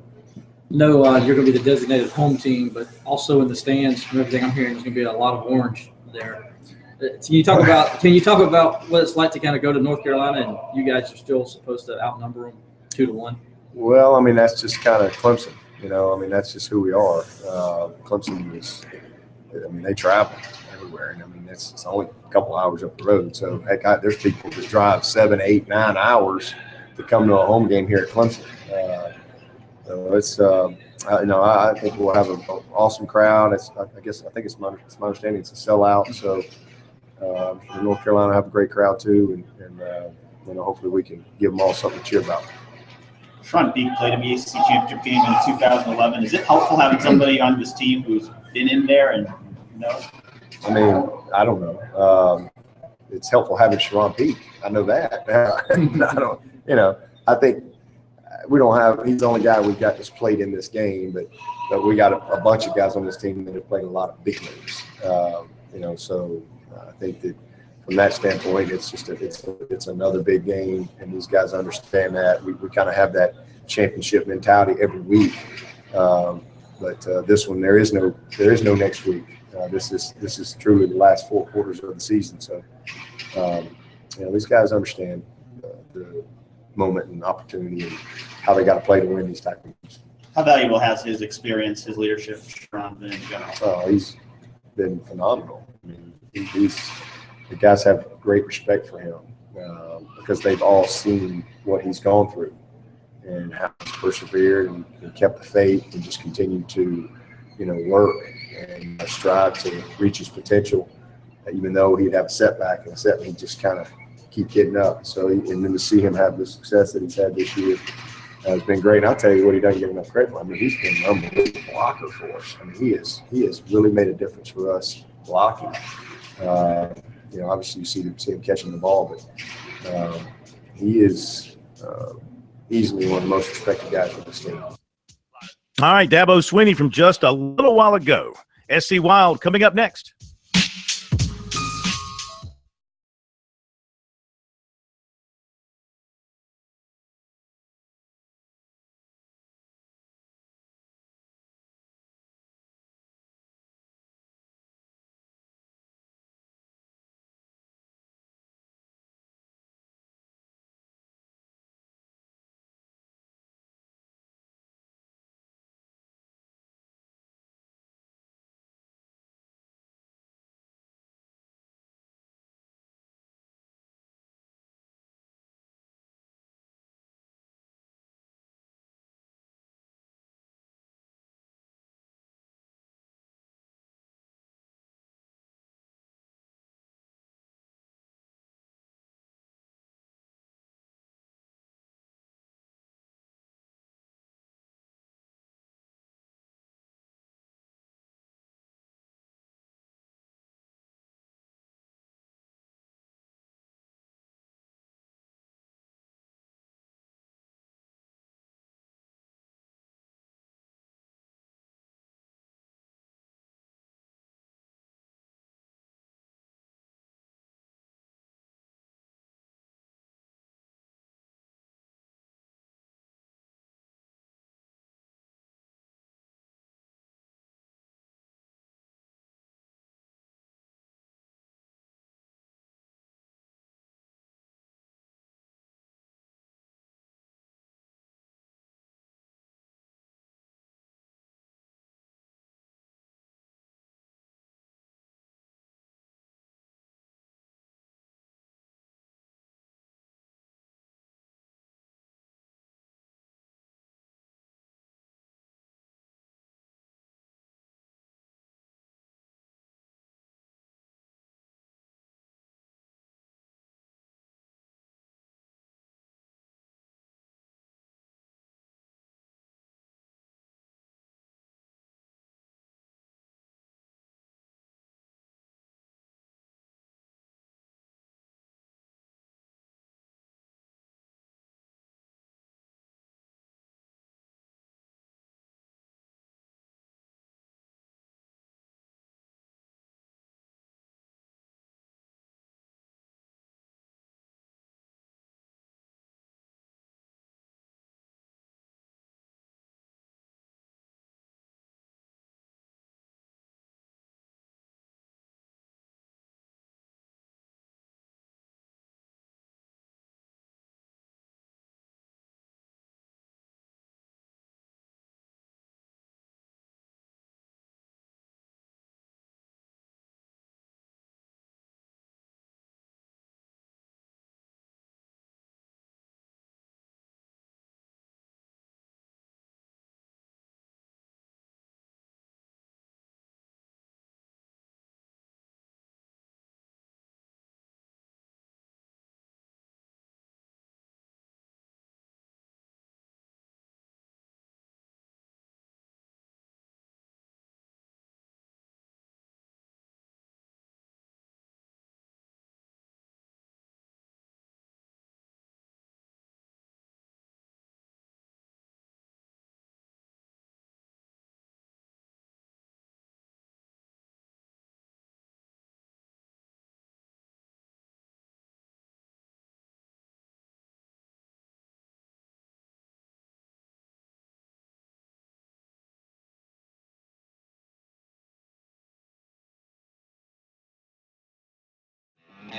No, you're going to be the designated home team, but also in the stands, from everything I'm hearing, there's going to be a lot of orange there. Can you talk about what it's like to kind of go to North Carolina and you guys are still supposed to outnumber them 2-1? Well, I mean, that's just kind of Clemson. You know, I mean, that's just who we are. Clemson is, I mean, they travel everywhere. And I mean, it's only a couple hours up the road. So, heck, there's people that drive 7, 8, 9 hours to come to a home game here at Clemson. So it's, I think we'll have an awesome crowd. I think it's my understanding it's a sellout. So, North Carolina have a great crowd too, and hopefully we can give them all something to cheer about. Sean Beek played in the ACC championship game in 2011. Is it helpful having somebody on this team who's been in there and knows? I mean, I don't know. It's helpful having Sharon Peak. I know that. I think we don't have. He's the only guy we've got that's played in this game, but we got a bunch of guys on this team that have played a lot of big games. So I think that from that standpoint, it's just it's another big game, and these guys understand that. We kind of have that championship mentality every week, but this one there is no next week. This is truly the last 4 quarters of the season. So these guys understand the moment and opportunity and how they got to play to win these type of games. How valuable has his experience, his leadership, Sharon, been in general? He's been phenomenal. I mean, the guys have great respect for him because they've all seen what he's gone through and how he's persevered and kept the faith and just continued to, work and strive to reach his potential. Even though he'd have a setback he'd just kind of keep getting up. So, and then to see him have the success that he's had this year has been great. And I'll tell you what, he doesn't get enough credit for. I mean, he's been an unbelievable blocker for us. I mean, he has really made a difference for us blocking. Obviously you see him catching the ball, but he is easily one of the most respected guys on this team. All right, Dabo Swinney from just a little while ago. SC Wild coming up next.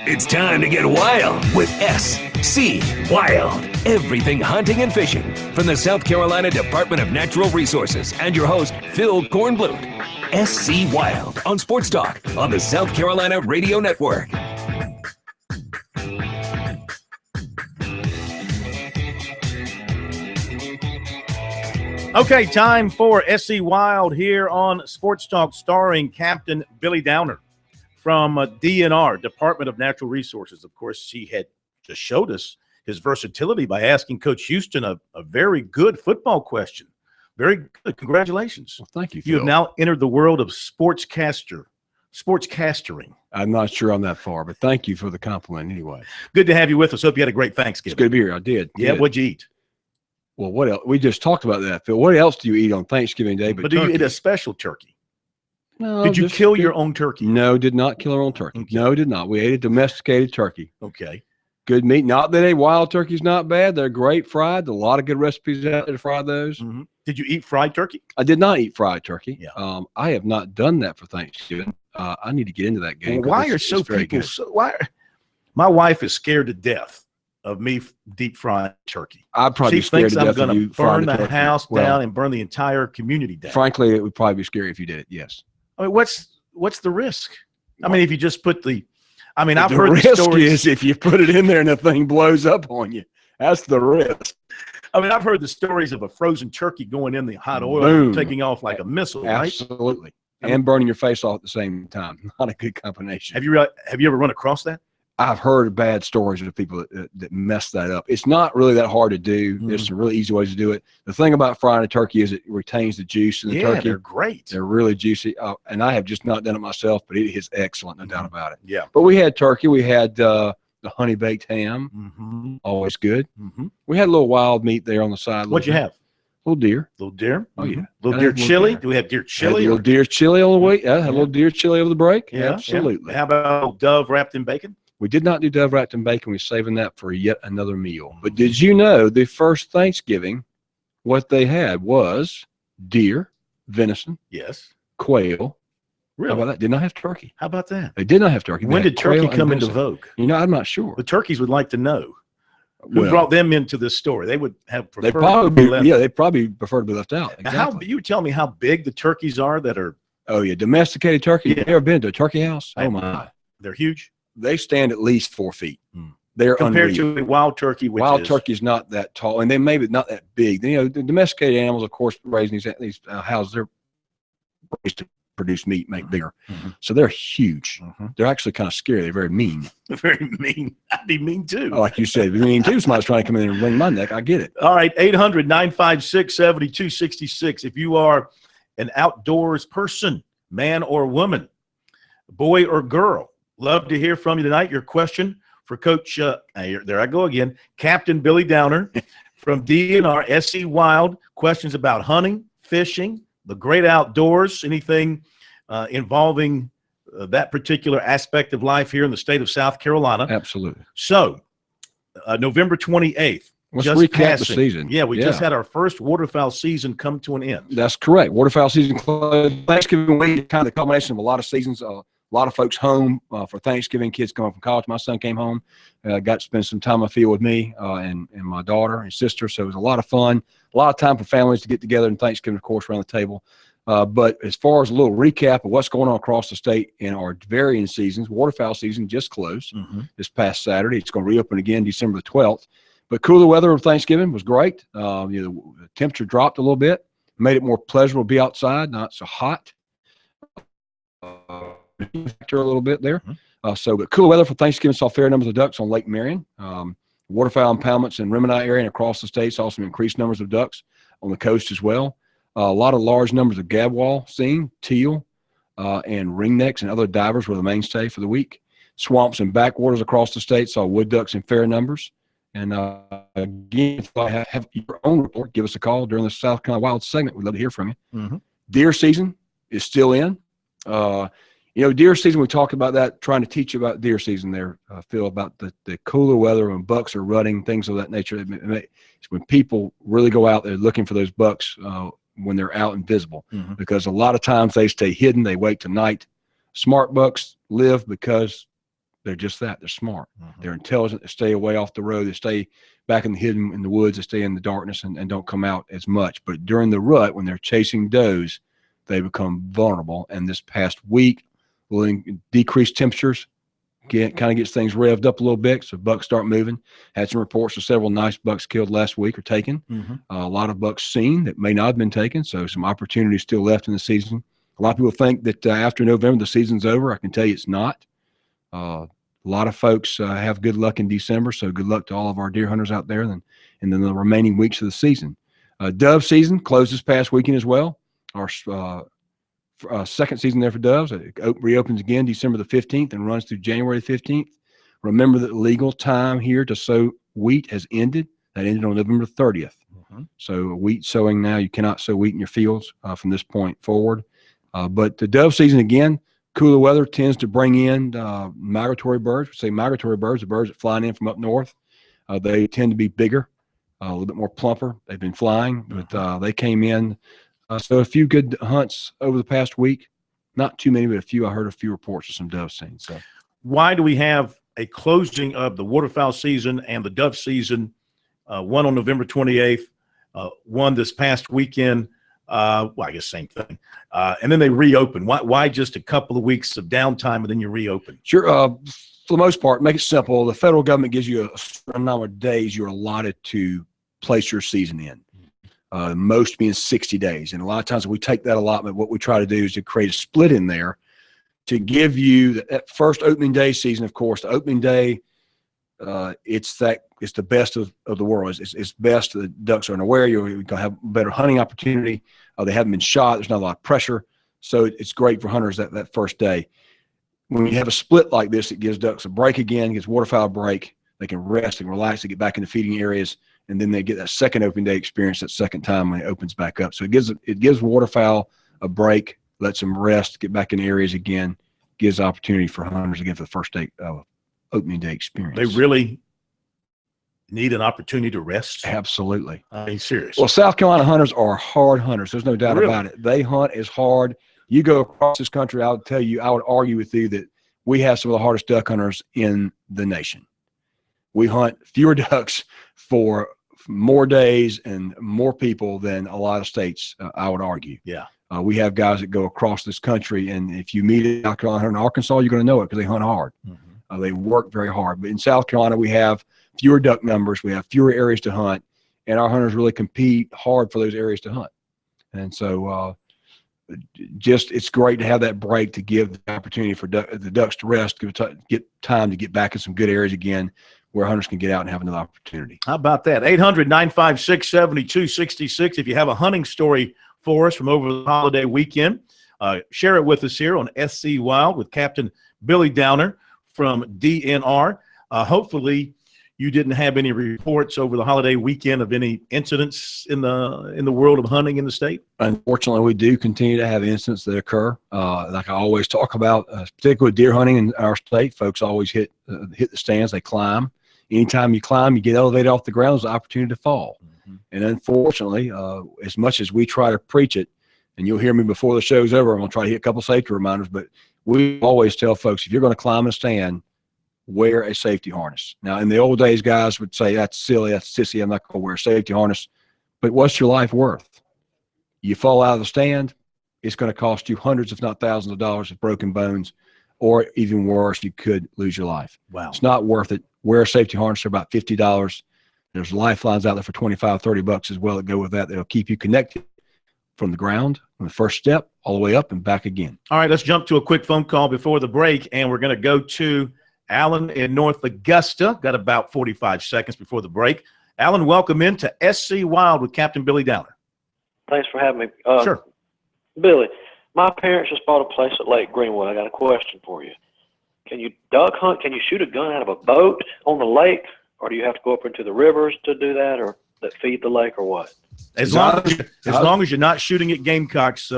It's time to get wild with SC Wild. Everything hunting and fishing from the South Carolina Department of Natural Resources and your host, Phil Kornblut. SC Wild on Sports Talk on the South Carolina Radio Network. Okay, time for SC Wild here on Sports Talk, starring Captain Billy Downer from DNR, Department of Natural Resources. Of course, he had just showed us his versatility by asking Coach Houston a very good football question. Very good. Congratulations. Well, thank you, You have Phil. now entered the world of sportscastering. I'm not sure I'm that far, but thank you for the compliment anyway. Good to have you with us. Hope you had a great Thanksgiving. It's good to be here. I did. Yeah, Good. what'd you eat? Well, what else? We just talked about that, Phil. What else do you eat on Thanksgiving Day? But do you eat a special turkey? No, Did you kill your own turkey? No, did not kill our own turkey. Okay. No, did not. We ate a domesticated turkey. Okay. Good meat. Not that a wild turkey's not bad. They're great fried. A lot of good recipes out there to fry those. Mm-hmm. Did you eat fried turkey? I did not eat fried turkey. Yeah. I have not done that for Thanksgiving. I need to get into that game. Well, why are so people so? My wife is scared to death of me deep frying turkey. I'd probably She thinks I'm going to burn the turkey. house Well, down and burn the entire community down. Frankly, it would probably be scary if you did it. Yes. I mean, what's the risk? I mean, if you just put I've the heard risk the stories. is if you put it in there and the thing blows up on you. That's the risk. I mean, I've heard the stories of a frozen turkey going in the hot oil Boom. and taking off like a missile, right? Absolutely. And burning your face off at the same time. Not a good combination. Have you ever run across that? I've heard bad stories of people that mess that up. It's not really that hard to do. Mm-hmm. There's some really easy ways to do it. The thing about frying a turkey is it retains the juice in the turkey. They're great. They're really juicy. And I have just not done it myself, but it is excellent, no doubt about it. Yeah. But we had turkey. We had the honey baked ham. Mm-hmm. Always good. Mm-hmm. We had a little wild meat there on the side. What'd you have? Little deer. Little deer? Oh, yeah. Little deer chili? Do we have deer chili? Little deer chili on the way. Yeah, had a little deer chili over the break. Yeah, Absolutely. Yeah. How about dove wrapped in bacon? We did not do dove wrapped in bacon. We're saving that for yet another meal. But did you know the first Thanksgiving, what they had was deer, venison, yes, quail. Really? How about that? Did not have turkey. How about that? They did not have turkey. When did turkey come into vogue? You know, I'm not sure. The turkeys would like to know. Who brought them into this story? They would have preferred. They probably prefer to be left out. Exactly. How you tell me how big the turkeys are that are? Oh yeah, domesticated turkey. Yeah. You ever been to a turkey house? Oh my, they're huge. They stand at least 4 feet. They're compared unreal. to a wild turkey. Wild turkey's not that tall, and they maybe not that big. You know, the domesticated animals, of course, raising these houses, they're raised to produce meat, make bigger. Mm-hmm. So they're huge. Mm-hmm. They're actually kind of scary. They're very mean. Very mean. I'd be mean too. Like you said, mean too. Somebody's trying to come in and wring my neck. I get it. All right, 800-956-7266. If you are an outdoors person, man or woman, boy or girl, love to hear from you tonight. Your question for Coach, there I go again, Captain Billy Downer from DNR SC Wild. Questions about hunting, fishing, the great outdoors, anything involving that particular aspect of life here in the state of South Carolina. Absolutely. So, November 28th. Let's just recap passing. the season. Yeah, we just had our first waterfowl season come to an end. That's correct. Waterfowl season closed. Thanksgiving week, kind of the culmination of a lot of seasons. A lot of folks home for Thanksgiving. Kids coming from college. My son came home, got to spend some time on the field with me and my daughter and sister. So it was a lot of fun. A lot of time for families to get together and Thanksgiving, of course, around the table. But as far as a little recap of what's going on across the state in our varying seasons, waterfowl season just closed this past Saturday. It's going to reopen again December the 12th. But cooler weather of Thanksgiving was great. The temperature dropped a little bit, made it more pleasurable to be outside, not so hot. A little bit there. But cooler weather for Thanksgiving saw fair numbers of ducks on Lake Marion. Waterfowl impoundments in Remini area and across the state saw some increased numbers of ducks on the coast as well. A lot of large numbers of gadwall seen, teal, and ringnecks and other divers were the mainstay for the week. Swamps and backwaters across the state saw wood ducks in fair numbers. And again, if I have your own report, give us a call during the South Carolina Wild segment. We'd love to hear from you. Deer season is still in. Deer season, we talked about that, trying to teach you about deer season there, Phil, about the cooler weather when bucks are rutting, things of that nature. It's when people really go out there looking for those bucks when they're out and visible, because a lot of times they stay hidden. They wait till night. Smart bucks live because They're just that. They're smart. They're intelligent. They stay away off the road. They stay back in the woods. They stay in the darkness and don't come out as much. But during the rut, when they're chasing does, they become vulnerable. And this past week, decreased temperatures kind of gets things revved up a little bit, so bucks start moving. Had some reports of several nice bucks killed last week or taken. A lot of bucks seen that may not have been taken, so some opportunities still left in the season. A lot of people think that after November the season's over. I can tell you it's not. A lot of folks have good luck in December, so good luck to all of our deer hunters out there and then the remaining weeks of the season. Dove season closed this past weekend as well. Our second season there for doves. It reopens again December the 15th and runs through January 15th. Remember that legal time here to sow wheat has ended. That ended on November 30th. So wheat sowing now, you cannot sow wheat in your fields from this point forward. But the dove season, again, cooler weather tends to bring in migratory birds. We say migratory birds, the birds that fly in from up north. They tend to be bigger, a little bit more plumper. They've been flying, but they came in. So a few good hunts over the past week. Not too many, but a few. I heard a few reports of some dove seen. So, why do we have a closing of the waterfowl season and the dove season? One on November 28th, one this past weekend. Well, I guess same thing. And then they reopen. Why just a couple of weeks of downtime and then you reopen? Sure. For the most part, make it simple. The federal government gives you a certain number of days you're allotted to place your season in. Most being 60 days. And a lot of times we take that allotment, what we try to do is to create a split in there to give you that first opening day season. Of course, the opening day, it's the best of the world. It's best. The ducks are unaware. You're going to have better hunting opportunity. They haven't been shot. There's not a lot of pressure. So it's great for hunters that first day. When you have a split like this, it gives ducks a break again, gives waterfowl a break. They can rest and relax. They get back into feeding areas. And then they get that second opening day experience that second time when it opens back up. So it gives waterfowl a break, lets them rest, get back in areas again, gives opportunity for hunters again for the first day opening day experience. They really need an opportunity to rest? Absolutely. I mean, serious. Well, South Carolina hunters are hard hunters. There's no doubt about it. They hunt as hard. You go across this country, I would argue with you that we have some of the hardest duck hunters in the nation. We hunt fewer ducks for more days and more people than a lot of states, I would argue. Yeah. We have guys that go across this country, and if you meet a South Carolina hunter in Arkansas, you're going to know it because they hunt hard. They work very hard. But in South Carolina, we have fewer duck numbers. We have fewer areas to hunt, and our hunters really compete hard for those areas to hunt. And so it's great to have that break to give the opportunity for the ducks to rest, get time to get back in some good areas again, where hunters can get out and have another opportunity. How about that? 800-956-7266. If you have a hunting story for us from over the holiday weekend, share it with us here on SC Wild with Captain Billy Downer from DNR. Hopefully you didn't have any reports over the holiday weekend of any incidents in the world of hunting in the state? Unfortunately, we do continue to have incidents that occur. Like I always talk about, particularly deer hunting in our state, folks always hit the stands. They climb. Anytime you climb, you get elevated off the ground, there's an opportunity to fall. And unfortunately, as much as we try to preach it, and you'll hear me before the show's over, I'm going to try to hit a couple safety reminders, but we always tell folks, if you're going to climb a stand, wear a safety harness. Now, in the old days, guys would say, that's silly, that's sissy, I'm not going to wear a safety harness. But what's your life worth? You fall out of the stand, it's going to cost you hundreds, if not thousands of dollars of broken bones, or even worse, you could lose your life. Wow. It's not worth it. Wear a safety harness. They're about $50. There's lifelines out there for $25, $30 as well that go with that. They'll keep you connected from the ground, from the first step, all the way up and back again. All right, let's jump to a quick phone call before the break, and we're going to go to Alan in North Augusta. Got about 45 seconds before the break. Alan, welcome into SC Wild with Captain Billy Downer. Thanks for having me. Sure. Billy, my parents just bought a place at Lake Greenwood. I got a question for you. Can you duck hunt? Can you shoot a gun out of a boat on the lake, or do you have to go up into the rivers to do that, or that feed the lake, or what? As long as you're not shooting at gamecocks,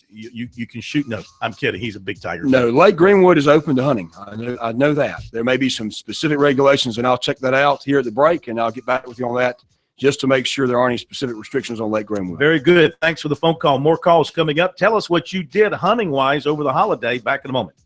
you can shoot. No, I'm kidding. He's a big tiger. No, Lake Greenwood is open to hunting. I know that. There may be some specific regulations, and I'll check that out here at the break, and I'll get back with you on that just to make sure there aren't any specific restrictions on Lake Greenwood. Very good. Thanks for the phone call. More calls coming up. Tell us what you did hunting-wise over the holiday. Back in a moment.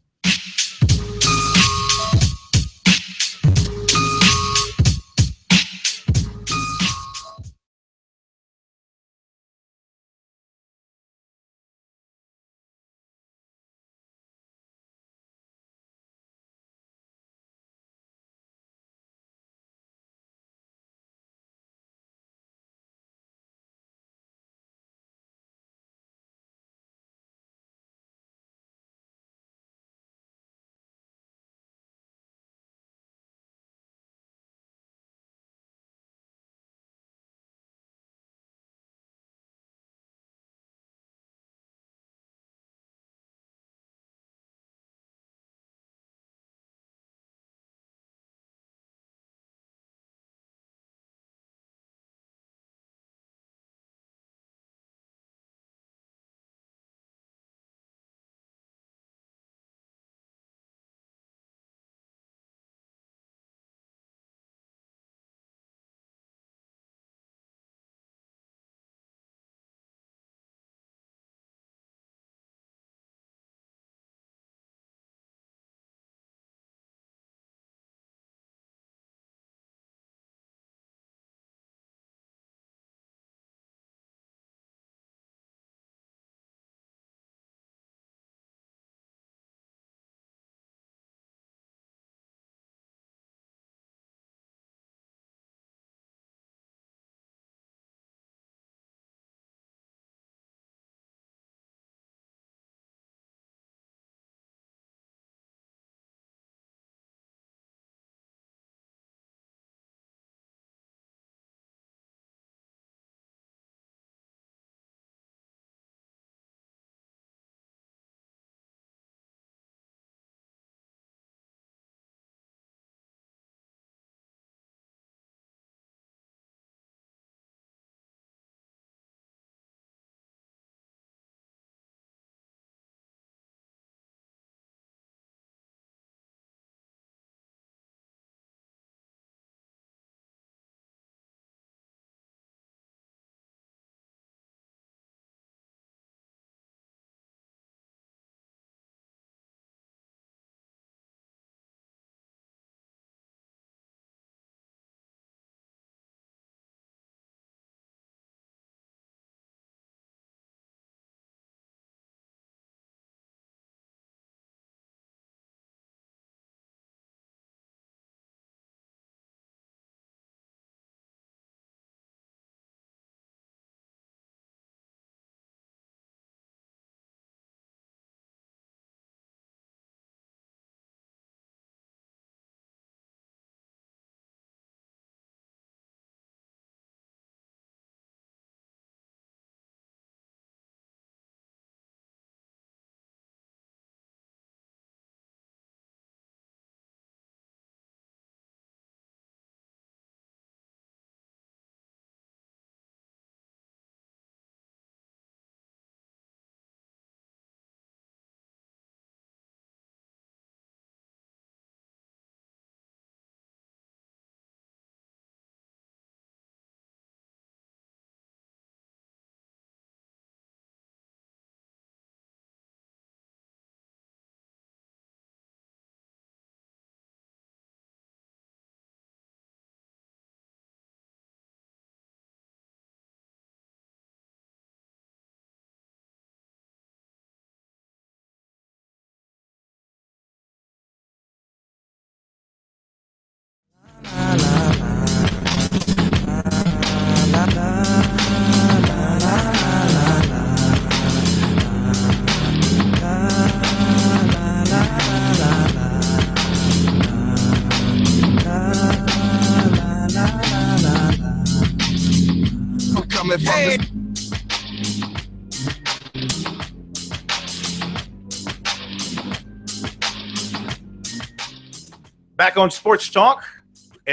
Back on Sports Talk,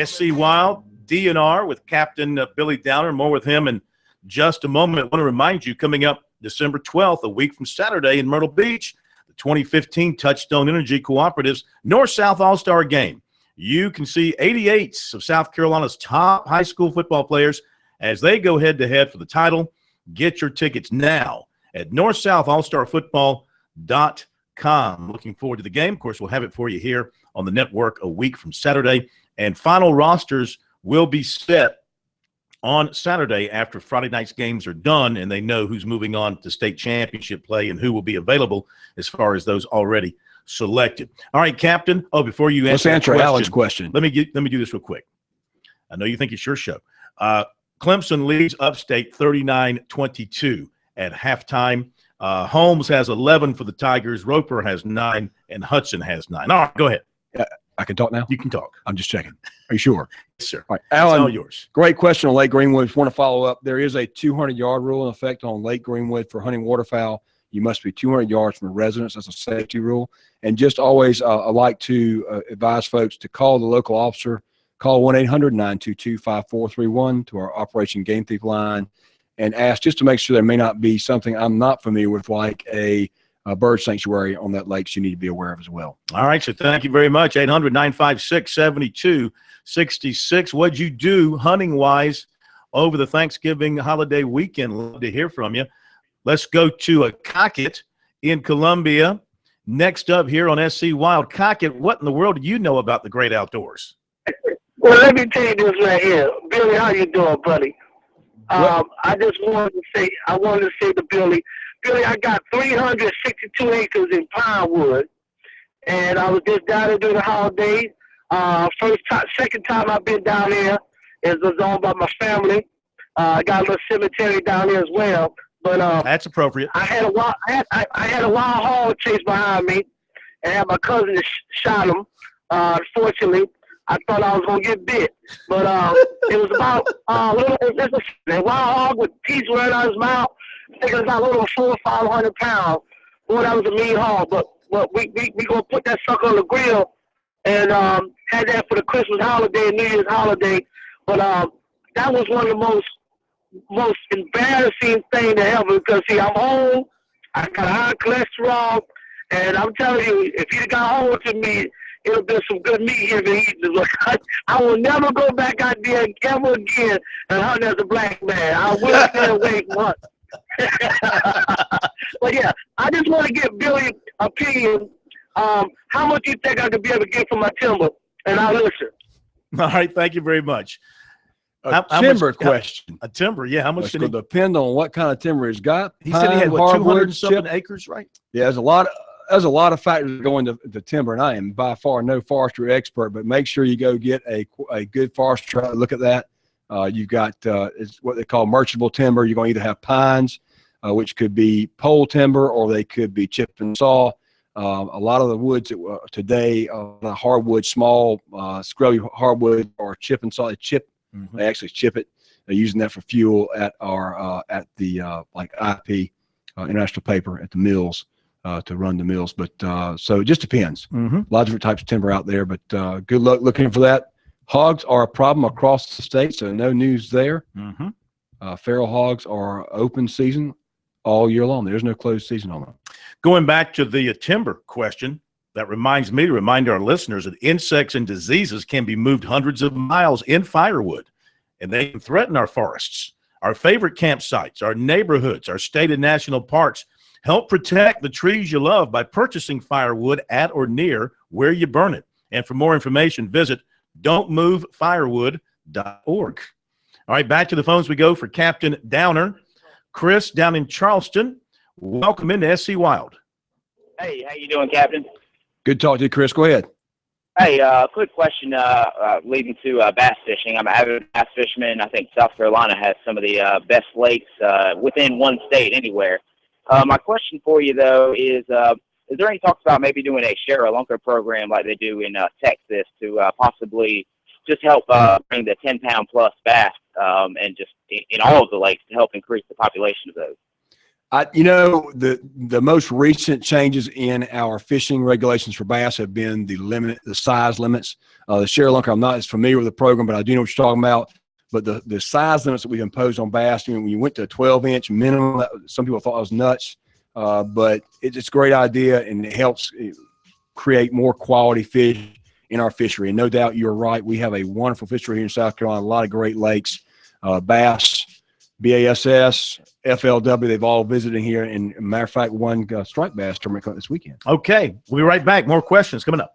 SC Wild, DNR with Captain Billy Downer. More with him in just a moment. I want to remind you, coming up December 12th, a week from Saturday in Myrtle Beach, the 2015 Touchstone Energy Cooperative's North-South All-Star Game. You can see 88s of South Carolina's top high school football players as they go head-to-head for the title. Get your tickets now at northsouthallstarfootball.com. Looking forward to the game. Of course, we'll have it for you here on the network a week from Saturday. And final rosters will be set on Saturday after Friday night's games are done and they know who's moving on to state championship play and who will be available as far as those already selected. All right, Captain. Oh, before you answer Alan's question. Let me do this real quick. I know you think it's your show. Clemson leads Upstate 39-22 at halftime. Holmes has 11 for the Tigers. Roper has 9, and Hudson has 9. All right, go ahead. I can talk now? You can talk. I'm just checking. Are you sure? Yes, sir. All right, Alan, it's all yours. Great question on Lake Greenwood. Want to follow up. There is a 200-yard rule in effect on Lake Greenwood for hunting waterfowl. You must be 200 yards from a residence. That's a safety rule. And just always, I like to advise folks to call the local officer. Call 1-800-922-5431 to our Operation Game Thief line and ask just to make sure there may not be something I'm not familiar with, like a bird sanctuary on that lake you need to be aware of as well. All right, so thank you very much. 800-956-7266. What'd you do hunting-wise over the Thanksgiving holiday weekend? Love to hear from you. Let's go to Cockett in Columbia. Next up here on SC Wild. Cockett, what in the world do you know about the great outdoors? Well, let me tell you this right here. Billy, how you doing, buddy? I just wanted to say to Billy, I got 362 acres in Pinewood, and I was just down there during the holidays. Second time I've been down there is was owned by my family. I got a little cemetery down there as well. But that's appropriate. I had a wild hog chase behind me, and had my cousin shot him. Unfortunately, I thought I was gonna get bit, but it was about a wild hog with teeth right out of his mouth. I think it was about a little 400 or 500 pounds. Boy, that was a mean hog. But we gonna put that sucker on the grill and had that for the Christmas holiday and New Year's holiday. But that was one of the most embarrassing thing to ever, because see, I'm old, I got high cholesterol, and I'm telling you, if you got hold to me, it'll be some good meat here to eat. I will never go back out there ever again and hunt as a black man. I will stay away from hunt. But yeah, I just want to get Billy's opinion. How much do you think I could be able to get for my timber? And I'll listen. All right, thank you very much. Timber question. A timber, yeah. How much did it depend on what kind of timber he's got? He said he had, what, 200-something acres, right? Yeah, there's a lot of factors going to timber, and I am by far no forestry expert, but make sure you go get a good forester to look at that. You've got it's what they call merchantable timber. You're going to either have pines, which could be pole timber, or they could be chip and saw. A lot of the woods today, hardwood, small, scrubby hardwood, or chip and saw. They actually chip it. They're using that for fuel at our like IP, International Paper, at the mills to run the mills. But so it just depends. A lot of different types of timber out there. But good luck looking for that. Hogs are a problem across the state, so no news there. Feral hogs are open season all year long. There's no closed season on them. Going back to the timber question, that reminds me to remind our listeners that insects and diseases can be moved hundreds of miles in firewood, and they can threaten our forests, our favorite campsites, our neighborhoods, our state and national parks. Help protect the trees you love by purchasing firewood at or near where you burn it. And for more information, visit don'tmovefirewood.org. All right, back to the phones we go for Captain Downer. Chris down in Charleston, welcome into SC Wild. Hey, how you doing, Captain? Good talk to you, Chris. Go ahead. Hey, quick question leading to bass fishing. I'm an avid bass fisherman. I think South Carolina has some of the best lakes within one state anywhere. My question for you, though, is there any talks about maybe doing a share a lunker program like they do in Texas to possibly just help bring the 10-pound plus bass and just in all of the lakes to help increase the population of those? The most recent changes in our fishing regulations for bass have been the size limits. The share lunker, I'm not as familiar with the program, but I do know what you're talking about. But the size limits that we've imposed on bass, when you went to a 12-inch minimum, some people thought it was nuts. But it's a great idea, and it helps create more quality fish in our fishery. And no doubt you're right. We have a wonderful fishery here in South Carolina, a lot of great lakes, bass, BASS, FLW, they've all visited here. And matter of fact, one striped bass tournament this weekend. Okay. We'll be right back. More questions coming up.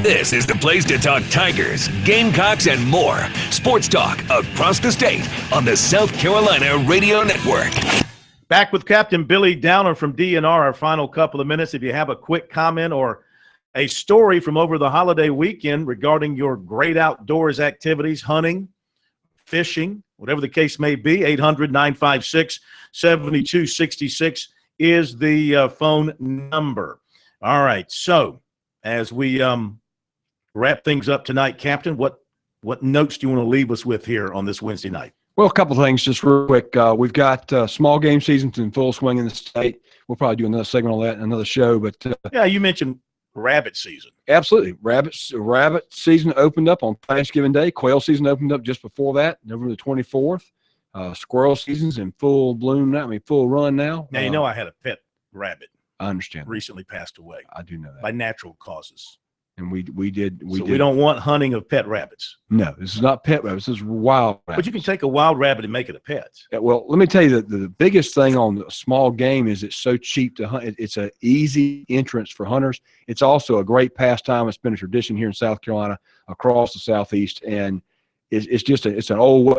This is the place to talk Tigers, Gamecocks, and more. Sports talk across the state on the South Carolina Radio Network. Back with Captain Billy Downer from DNR, our final couple of minutes. If you have a quick comment or a story from over the holiday weekend regarding your great outdoors activities, hunting, fishing, whatever the case may be, 800-956-7266 is the phone number. All right, so as we wrap things up tonight, Captain, what notes do you want to leave us with here on this Wednesday night? Well, a couple of things just real quick. We've got small game seasons in full swing in the state. We'll probably do another segment on that in another show. But yeah, you mentioned rabbit season. Absolutely. Rabbit season opened up on Thanksgiving Day. Quail season opened up just before that, November the 24th. Squirrel season's in full bloom now. Full run now. Now, I had a pet rabbit. I understand. Recently passed away. I do know that. By natural causes. And we did. We don't want hunting of pet rabbits. No, this is not pet rabbits. This is wild rabbits. But you can take a wild rabbit and make it a pet. Yeah, well, let me tell you that the biggest thing on the small game is it's so cheap to hunt. It's an easy entrance for hunters. It's also a great pastime. It's been a tradition here in South Carolina, across the Southeast, and it's an old.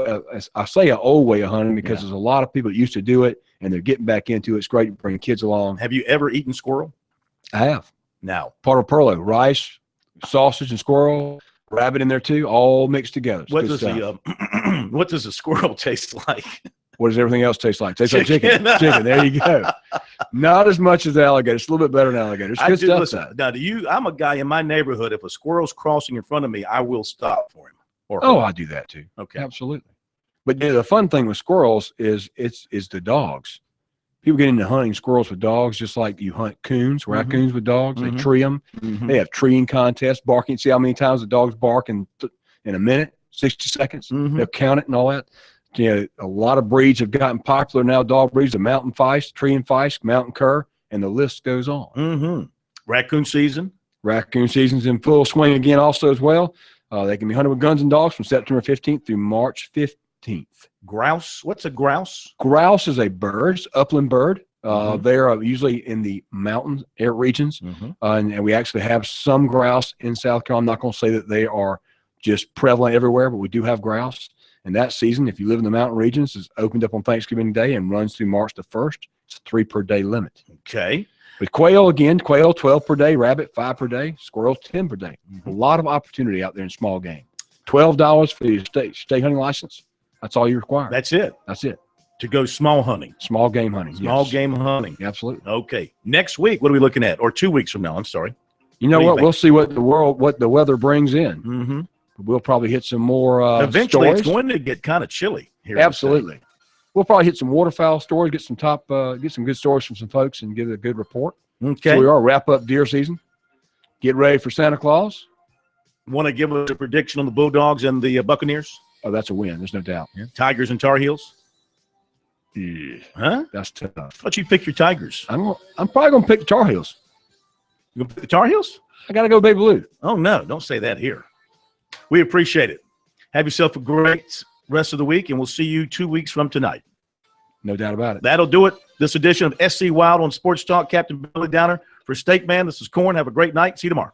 I say an old way of hunting because there's a lot of people that used to do it, and they're getting back into it. It's great to bring kids along. Have you ever eaten squirrel? I have. Now, part of perlo, rice, sausage, and squirrel, rabbit in there too, all mixed together. What does a squirrel taste like? What does everything else taste like? Tastes like chicken. Chicken. There you go. Not as much as the alligator. It's a little bit better than alligator. It's good stuff. Listen, now, I'm a guy in my neighborhood. If a squirrel's crossing in front of me, I will stop for him. I do that too. Okay, absolutely. But the fun thing with squirrels is the dogs. People get into hunting squirrels with dogs, just like you hunt coons, raccoons with dogs. They tree them. They have treeing contests, barking. See how many times the dogs bark in a minute, 60 seconds. They'll count it and all that. A lot of breeds have gotten popular now. Dog breeds: the mountain feist, tree and feist, mountain cur, and the list goes on. Raccoon season. Raccoon season's in full swing again, also as well. They can be hunted with guns and dogs from September 15th through March 15th. Grouse? What's a grouse? Grouse is a bird, upland bird. They are usually in the mountain air regions, and we actually have some grouse in South Carolina. I'm not going to say that they are just prevalent everywhere, but we do have grouse. And that season, if you live in the mountain regions, is opened up on Thanksgiving Day and runs through March the 1st. It's a 3 per day limit. Okay. With quail, 12 per day, rabbit, 5 per day, squirrel, 10 per day. A lot of opportunity out there in small game. $12 for your state hunting license. That's all you require. That's it. That's it. To go small hunting. Small game hunting. Small game hunting. Absolutely. Okay. Next week, what are we looking at? Or 2 weeks from now, I'm sorry. You know what? We'll see what the weather brings in. We'll probably hit some more eventually stories. It's going to get kind of chilly here. Absolutely. We'll probably hit some waterfowl stories, get some good stories from some folks and give a good report. Okay. So we are wrap up deer season. Get ready for Santa Claus. Want to give us a prediction on the Bulldogs and the Buccaneers? Oh, that's a win. There's no doubt. Yeah. Tigers and Tar Heels? Yeah. Huh? That's tough. I thought you'd pick your Tigers. I'm probably going to pick the Tar Heels. You going to pick the Tar Heels? I got to go Baby Blue. Oh, no. Don't say that here. We appreciate it. Have yourself a great rest of the week, and we'll see you 2 weeks from tonight. No doubt about it. That'll do it. This edition of SC Wild on Sports Talk. Captain Billy Downer for Steak Man. This is Corn. Have a great night. See you tomorrow.